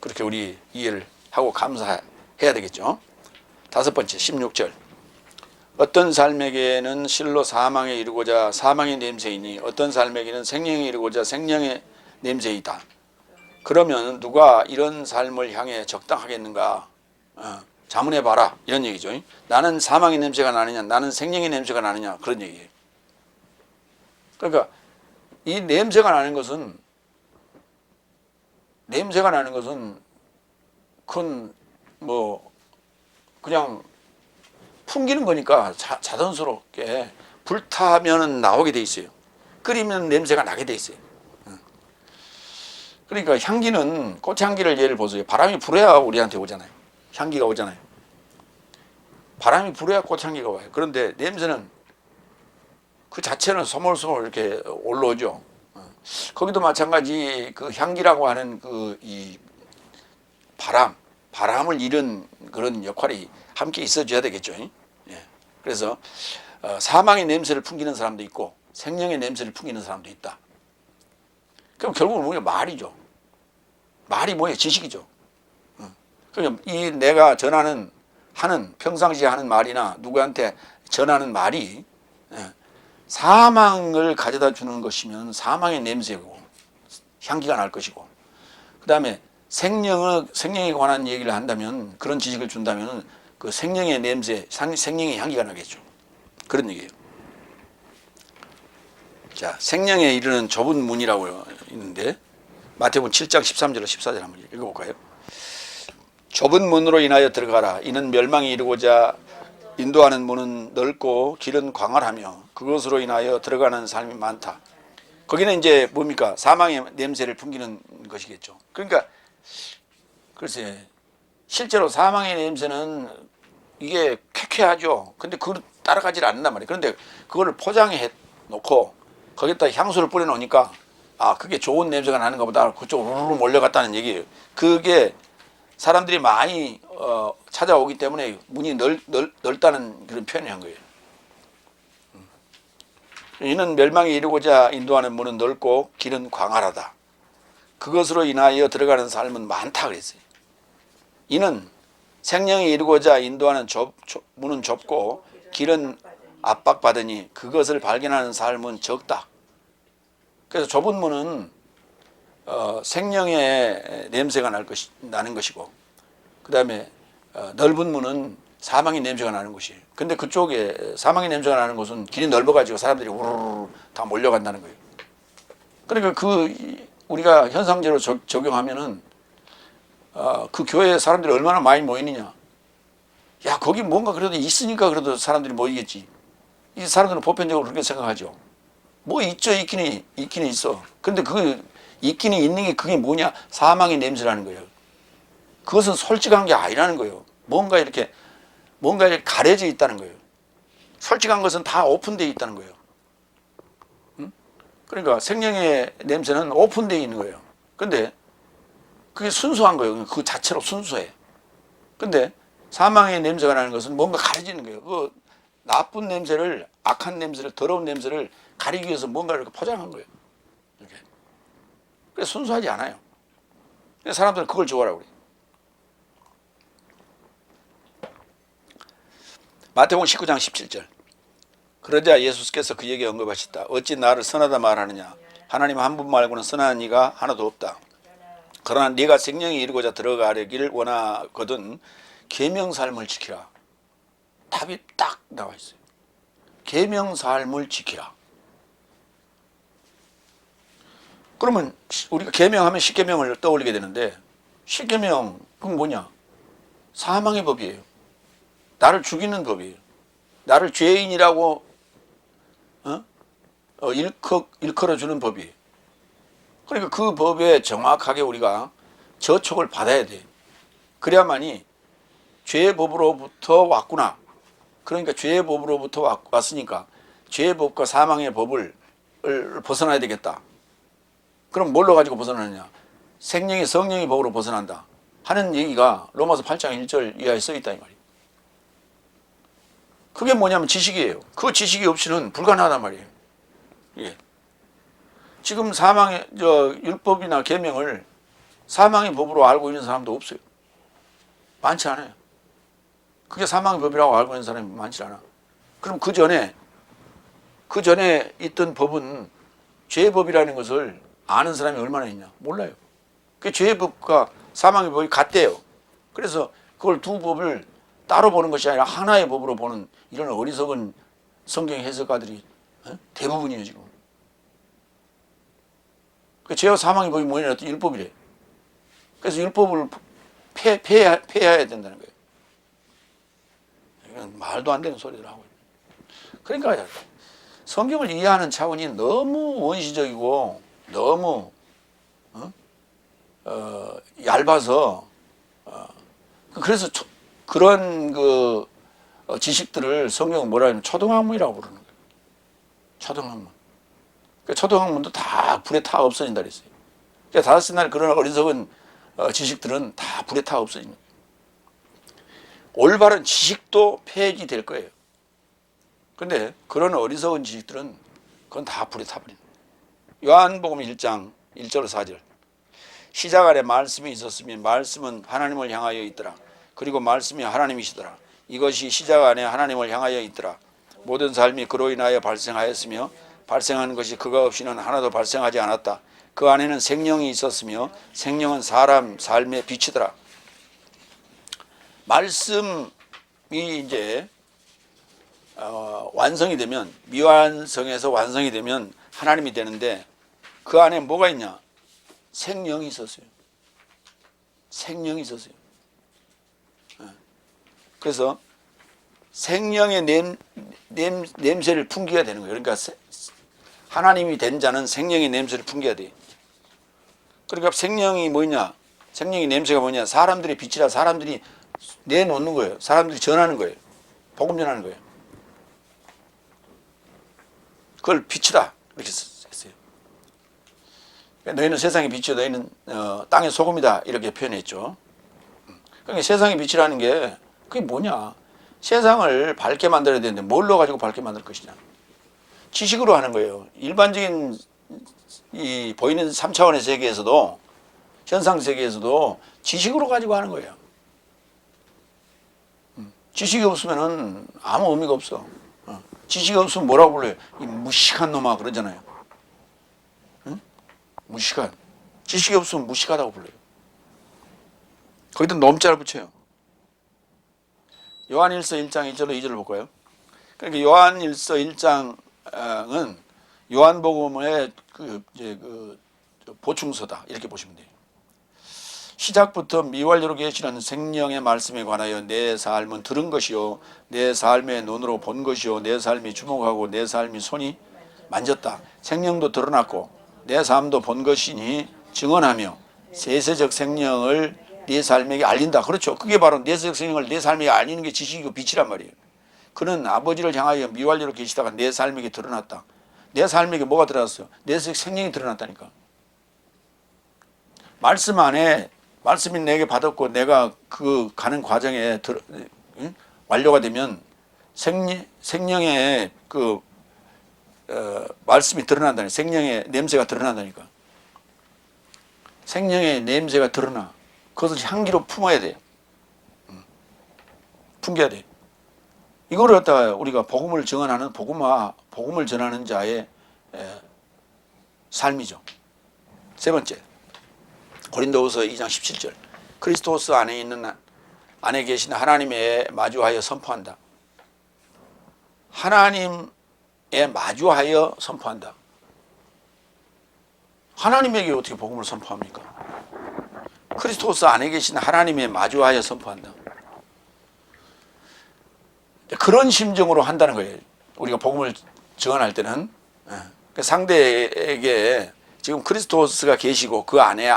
그렇게 우리 이해를 하고 감사해야 되겠죠. 다섯 번째, 16절. 어떤 삶에게는 실로 사망에 이르고자 사망의 냄새이니 어떤 삶에게는 생명에 이르고자 생명의 냄새이다. 그러면 누가 이런 삶을 향해 적당하겠는가? 자문해 봐라. 이런 얘기죠. 나는 사망의 냄새가 나느냐, 나는 생명의 냄새가 나느냐, 그런 얘기예요. 그러니까 이 냄새가 나는 것은 그건 뭐 그냥 풍기는 거니까 자연스럽게 불타면 나오게 돼 있어요. 끓이면 냄새가 나게 돼 있어요. 그러니까 향기는, 꽃향기를 예를 보세요. 바람이 불어야 우리한테 오잖아요. 향기가 오잖아요. 바람이 불어야 꽃향기가 와요. 그런데 냄새는 그 자체는 소몰소몰 이렇게 올라오죠. 거기도 마찬가지 그 향기라고 하는 이 바람을 이룬 그런 역할이 함께 있어줘야 되겠죠. 예. 그래서 사망의 냄새를 풍기는 사람도 있고 생명의 냄새를 풍기는 사람도 있다. 그럼 결국은 뭐냐? 말이죠. 말이 뭐예요? 지식이죠. 그럼 이 내가 평상시에 하는 말이나 누구한테 전하는 말이 사망을 가져다 주는 것이면 사망의 냄새고 향기가 날 것이고, 그 다음에 생명에 관한 얘기를 한다면, 그런 지식을 준다면 그 생명의 냄새, 생명의 향기가 나겠죠. 그런 얘기예요. 자, 생명에 이르는 좁은 문이라고 있는데 마태복음 7장 13절로 14절 한번 읽어볼까요? 좁은 문으로 인하여 들어가라. 이는 멸망이 이르고자 인도하는 문은 넓고 길은 광활하며 그것으로 인하여 들어가는 사람이 많다. 거기는 이제 뭡니까? 사망의 냄새를 풍기는 것이겠죠. 그러니까 글쎄, 실제로 사망의 냄새는 이게 쾌쾌하죠. 근데 그걸 따라가질 않는단 말이에요. 그런데 그거를 포장해 놓고 거기다 향수를 뿌려 놓으니까 그게 좋은 냄새가 나는가 보다. 그쪽으로 몰려갔다는 얘기예요. 그게 사람들이 많이 찾아오기 때문에 문이 넓다는 그런 표현을 한 거예요. 이는 멸망에 이르고자 인도하는 문은 넓고 길은 광활하다. 그것으로 인하여 들어가는 삶은 많다 그랬어요. 이는 생명에 이르고자 인도하는 문은 좁고 길은 압박받으니 그것을 발견하는 삶은 적다. 그래서 좁은 문은 생명의 냄새가 나는 것이고, 그 다음에 넓은 문은 사망의 냄새가 나는 것이에요. 근데 그쪽에 사망의 냄새가 나는 곳은 길이 넓어가지고 사람들이 우르르 다 몰려간다는 거예요. 그러니까 우리가 현상적으로 적용하면은 그 교회에 사람들이 얼마나 많이 모이느냐. 야, 거기 뭔가 그래도 있으니까 그래도 사람들이 모이겠지. 이 사람들은 보편적으로 그렇게 생각하죠. 뭐 있죠. 있기는 있어. 근데 있기는 있는 게 그게 뭐냐? 사망의 냄새라는 거예요. 그것은 솔직한 게 아니라는 거예요. 뭔가 이렇게 가려져 있다는 거예요. 솔직한 것은 다 오픈되어 있다는 거예요. 그러니까 생명의 냄새는 오픈되어 있는 거예요. 근데 그게 순수한 거예요. 그 자체로 순수해. 근데 사망의 냄새가 나는 것은 뭔가 가려지는 거예요. 그 나쁜 냄새를, 악한 냄새를, 더러운 냄새를 가리기 위해서 뭔가를 이렇게 포장한 거예요. 이렇게. 그래서 순수하지 않아요. 그래서 사람들은 그걸 좋아하라고 그래요. 마태복음 19장 17절. 그러자 예수께서 그에게 언급하셨다. 어찌 나를 선하다 말하느냐? 하나님 한 분 말고는 선한 이가 하나도 없다. 그러나 네가 생명에 이르고자 들어가려기를 원하거든 계명삶을 지키라. 답이 딱 나와 있어요. 계명삶을 지키라. 그러면 우리가 계명하면 십계명을 떠올리게 되는데, 십계명 그건 뭐냐? 사망의 법이에요. 나를 죽이는 법이에요. 나를 죄인이라고 일컬어 주는 법이에요. 그러니까 그 법에 정확하게 우리가 저촉을 받아야 돼. 그래야만이 죄의 법으로부터 왔구나. 그러니까 죄의 법으로부터 왔으니까 죄의 법과 사망의 법을 벗어나야 되겠다. 그럼 뭘로 가지고 벗어나느냐? 생명의 성령의 법으로 벗어난다 하는 얘기가 로마서 8장 1절 이하에 써 있다 이 말이에요. 그게 뭐냐면 지식이에요. 그 지식이 없이는 불가능하단 말이에요. 예. 지금 사망의 율법이나 계명을 사망의 법으로 알고 있는 사람도 없어요. 많지 않아요. 그게 사망의 법이라고 알고 있는 사람이 많지 않아. 그럼 그 전에 있던 법은 죄의 법이라는 것을 아는 사람이 얼마나 있냐? 몰라요. 그 죄의 법과 사망의 법이 같대요. 그래서 그걸 두 법을 따로 보는 것이 아니라 하나의 법으로 보는 이런 어리석은 성경 해석가들이 대부분이에요 지금. 그 죄와 사망의 법이 뭐냐? 율법이래. 그래서 율법을 폐해야 된다는 거예요. 이건 말도 안 되는 소리들 하고 있어요. 그러니까 성경을 이해하는 차원이 너무 원시적이고 너무 얇아서 그래서 그런 지식들을 성경은 뭐라 하냐면 초등학문이라고 부르는 거예요. 초등학문. 그러니까 초등학문도 다 불에 타 없어진다 그랬어요. 그러니까 다섯째 날 그런 어리석은 지식들은 다 불에 타 없어지는 거예요. 올바른 지식도 폐지될 거예요. 근데 그런 어리석은 지식들은 그건 다 불에 타버리는 거예요. 요한복음 1장 1절 4절. 시작 안에 말씀이 있었으니 말씀은 하나님을 향하여 있더라. 그리고 말씀이 하나님이시더라. 이것이 시작 안에 하나님을 향하여 있더라. 모든 삶이 그로 인하여 발생하였으며 발생하는 것이 그가 없이는 하나도 발생하지 않았다. 그 안에는 생명이 있었으며 생명은 사람 삶의 빛이더라. 말씀이 이제 완성이 되면, 미완성에서 완성이 되면 하나님이 되는데 그 안에 뭐가 있냐? 생명이 있었어요. 생명이 있었어요. 그래서 생명의 냄새를 풍기게 되는 거예요. 그러니까 하나님이 된 자는 생명의 냄새를 풍겨야 돼요. 그러니까 생명이 뭐냐? 생명의 냄새가 뭐냐? 사람들의 빛이라 사람들이 내놓는 거예요. 사람들이 전하는 거예요. 복음 전하는 거예요. 그걸 빛이다 이렇게 했어요. 너희는 세상의 빛이요 너희는 땅의 소금이다 이렇게 표현했죠. 그러니까 세상의 빛이라는 게 그게 뭐냐? 세상을 밝게 만들어야 되는데 뭘로 가지고 밝게 만들 것이냐? 지식으로 하는 거예요. 일반적인 이 보이는 3차원의 세계에서도, 현상 세계에서도 지식으로 가지고 하는 거예요. 지식이 없으면은 아무 의미가 없어. 지식이 없으면 뭐라고 불러요? 이 무식한 놈아 그러잖아요. 응? 무식한. 지식이 없으면 무식하다고 불러요. 거기다 놈자를 붙여요. 요한일서 1장 1절로 2절을 볼까요? 그러니까 요한일서 1장은 요한복음의 보충서다 이렇게 보시면 돼요. 시작부터 미완료로 계시는 생명의 말씀에 관하여 내 삶은 들은 것이요 내 삶의 눈으로 본 것이요 내 삶이 주목하고 내 삶이 손이 만졌다. 생명도 드러났고 내 삶도 본 것이니 증언하며 세세적 생명을 내 삶에게 알린다. 그렇죠. 그게 바로 내세적 생명을 내 삶에게 알리는 게 지식이고 빛이란 말이에요. 그는 아버지를 향하여 미완료로 계시다가 내 삶에게 드러났다. 내 삶에게 뭐가 드러났어요? 내세적 생명이 드러났다니까. 말씀 안에 말씀이 내게 받았고 내가 그 가는 과정에 완료가 되면 생명의 말씀이 드러난다니까. 생명의 냄새가 드러난다니까. 생명의 냄새가 드러나. 그것을 향기로 품어야 돼. 풍겨야 돼. 이거를 갖다가 우리가 복음을 증언하는 복음을 전하는 자의 삶이죠. 세 번째. 고린도후서 2장 17절. 그리스도스 안에 계신 하나님에 마주하여 선포한다. 하나님에 마주하여 선포한다. 하나님에게 어떻게 복음을 선포합니까? 크리스토스 안에 계신 하나님에 마주하여 선포한다. 그런 심정으로 한다는 거예요. 우리가 복음을 증언할 때는 상대에게 지금 크리스토스가 계시고 그 안에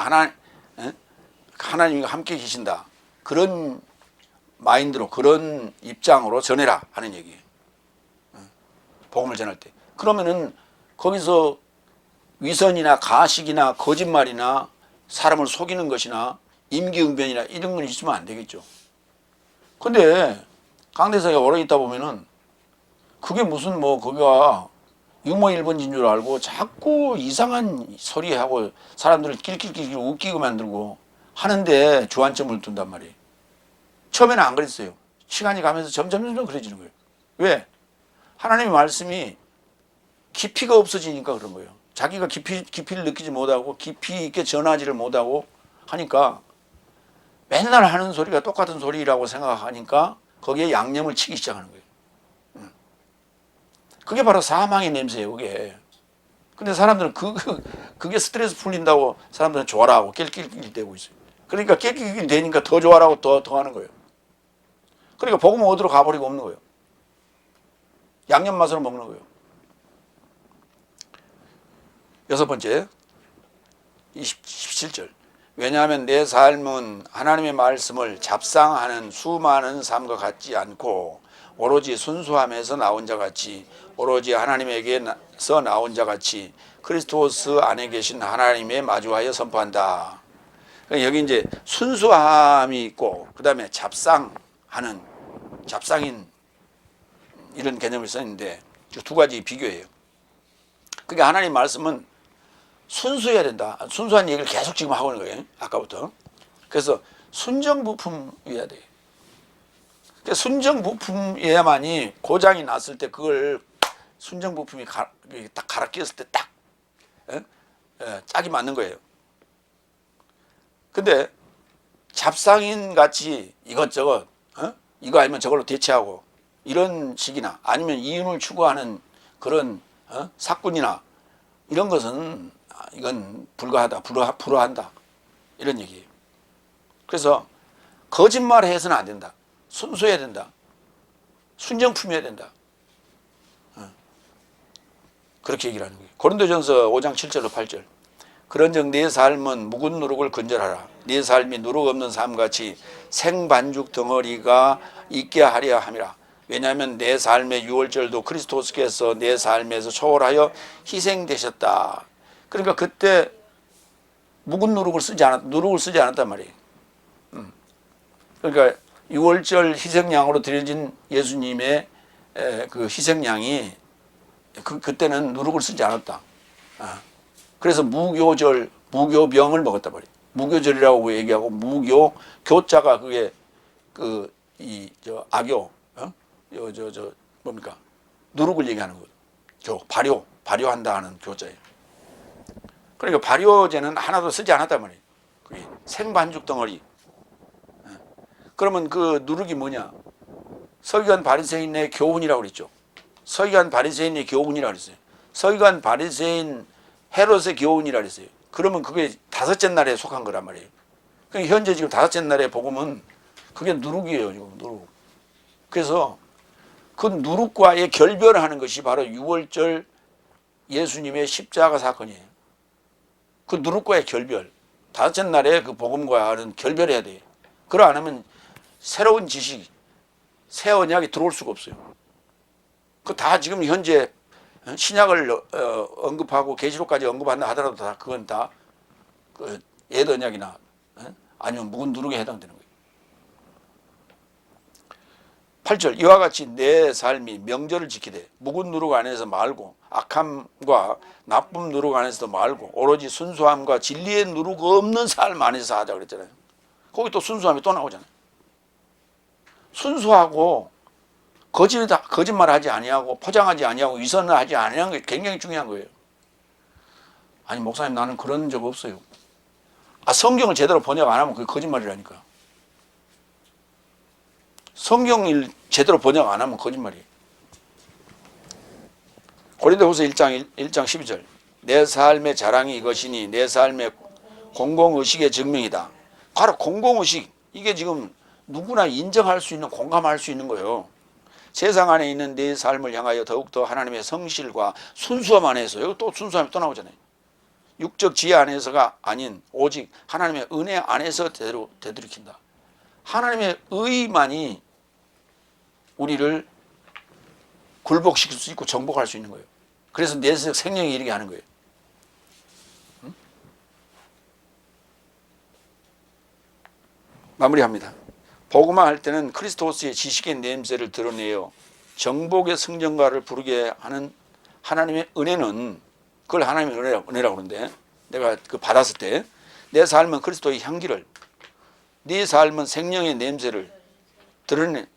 하나님과 함께 계신다. 그런 마인드로, 그런 입장으로 전해라 하는 얘기예요. 복음을 전할 때. 그러면은 거기서 위선이나 가식이나 거짓말이나 사람을 속이는 것이나 임기응변이나 이런 건 있으면 안 되겠죠. 근데 강대상에 오래 있다 보면은 그게 무슨 거기가 유머1번지인 줄 알고 자꾸 이상한 소리하고 사람들을 낄낄낄 웃기고 만들고 하는데 주안점을 둔단 말이에요. 처음에는 안 그랬어요. 시간이 가면서 점점 그래지는 거예요. 왜? 하나님의 말씀이 깊이가 없어지니까 그런 거예요. 자기가 깊이를 느끼지 못하고 깊이 있게 전하지를 못하고 하니까 맨날 하는 소리가 똑같은 소리라고 생각하니까 거기에 양념을 치기 시작하는 거예요. 그게 바로 사망의 냄새예요, 그게. 근데 사람들은 그게 스트레스 풀린다고 사람들은 좋아라 하고 낄낄낄대고 있어요. 그러니까 낄낄낄 되니까 더 좋아라고 더 하는 거예요. 그러니까 복음은 어디로 가버리고 없는 거예요. 양념 맛으로 먹는 거예요. 여섯 번째, 17절. 왜냐하면 내 삶은 하나님의 말씀을 잡상하는 수많은 삶과 같지 않고 오로지 순수함에서 나온 자 같이, 오로지 하나님에게서 나온 자 같이 크리스토스 안에 계신 하나님에 마주하여 선포한다. 여기 이제 순수함이 있고 그 다음에 잡상하는, 잡상인 이런 개념을 썼는데 두 가지 비교예요. 그러니까 하나님 말씀은 순수해야 된다. 순수한 얘기를 계속 지금 하고 있는 거예요. 아까부터. 그래서 순정부품이어야 돼요. 그러니까 순정부품이어야만이 고장이 났을 때 그걸 순정부품이 딱 갈아 끼웠을 때 딱 짝이 맞는 거예요. 근데 잡상인 같이 이것저것 이거 아니면 저걸로 대체하고 이런 식이나 아니면 이윤을 추구하는 그런 사꾼이나 이런 것은 이건 불가하다, 불허한다 이런 얘기예요. 그래서 거짓말해서는 안 된다. 순수해야 된다. 순정품이어야 된다. 그렇게 얘기를 하는 거예요. 고린도전서 5장 7절로 8절. 그런즉 네 삶은 묵은 누룩을 건절하라. 네 삶이 누룩 없는 삶같이 생반죽 덩어리가 있게 하려 함이라. 왜냐하면 내 삶의 유월절도 그리스도께서 내 삶에서 초월하여 희생되셨다. 그러니까 그때 묵은 누룩을 쓰지 않았단 말이에요. 그러니까 유월절 희생양으로 드려진 예수님의 그 희생양이 그때는 누룩을 쓰지 않았다. 그래서 무교병을 먹었단 말이에요. 무교절이라고 얘기하고 교자가 그게 악교, 뭡니까? 누룩을 얘기하는 거예요. 발효한다 하는 교자예요. 그러니까 발효제는 하나도 쓰지 않았단 말이에요. 그게 생반죽 덩어리. 그러면 그 누룩이 뭐냐? 서기관 바리새인의 교훈이라고 그랬죠. 서기관 바리새인의 교훈이라고 그랬어요. 서기관 바리새인 헤롯의 교훈이라고 그랬어요. 그러면 그게 다섯째 날에 속한 거란 말이에요. 그러니까 현재 지금 다섯째 날에 복음은 그게 누룩이에요. 지금 누룩. 그래서 그 누룩과의 결별을 하는 것이 바로 유월절 예수님의 십자가 사건이에요. 그 누룩과의 결별. 다섯째 날에 그 복음과는 결별해야 돼요. 그러 안 하면 새로운 지식, 새 언약이 들어올 수가 없어요. 그 다 지금 현재 신약을 언급하고 계시록까지 언급한다 하더라도 다 그건 다 그 옛 언약이나 아니면 묵은 누룩에 해당되는 거예요. 8절 이와 같이 내 삶이 명절을 지키되 묵은 누룩 안에서 말고 악함과 나쁜 누룩 안에서도 말고 오로지 순수함과 진리의 누룩 없는 삶 안에서 하자 그랬잖아요. 거기 또 순수함이 또 나오잖아요. 순수하고 거짓말하지 아니하고 포장하지 아니하고 위선을 하지 아니하는 게 굉장히 중요한 거예요. 아니 목사님 나는 그런 적 없어요. 성경을 제대로 번역 안 하면 그게 거짓말이라니까. 성경을 제대로 번역 안 하면 거짓말이에요. 고린도후서 1장 12절 내 삶의 자랑이 이것이니 내 삶의 공공의식의 증명이다. 바로 공공의식, 이게 지금 누구나 인정할 수 있는, 공감할 수 있는 거예요. 세상 안에 있는 내 삶을 향하여 더욱더 하나님의 성실과 순수함 안에서, 여기 또 순수함이 또 나오잖아요. 육적 지혜 안에서가 아닌 오직 하나님의 은혜 안에서 되돌이킨다. 하나님의 의만이 우리를 굴복시킬 수 있고 정복할 수 있는 거예요. 그래서 내적 생명이 이르게 하는 거예요. 마무리합니다. 복음화 할 때는 크리스토스의 지식의 냄새를 드러내어 정복의 승전가를 부르게 하는 하나님의 은혜는, 그걸 하나님의 은혜라고 그러는데, 내가 그 받았을 때 내 삶은 그리스도의 향기를, 네 삶은 생명의 냄새를 드러내,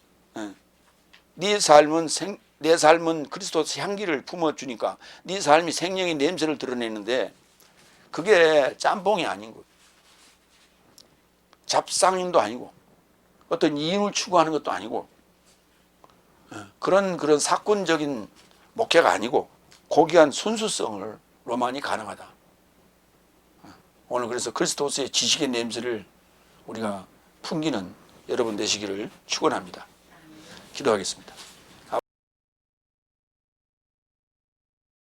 네 삶은 내 삶은 그리스도의 향기를 품어주니까 네 삶이 생명의 냄새를 드러내는데, 그게 짬뽕이 아닌 거예요. 잡상인도 아니고 어떤 이윤을 추구하는 것도 아니고 그런 사건적인 목회가 아니고 고귀한 순수성으로만이 가능하다. 오늘 그래서 그리스도스의 지식의 냄새를 우리가 풍기는 여러분 되시기를 축원합니다. 기도하겠습니다.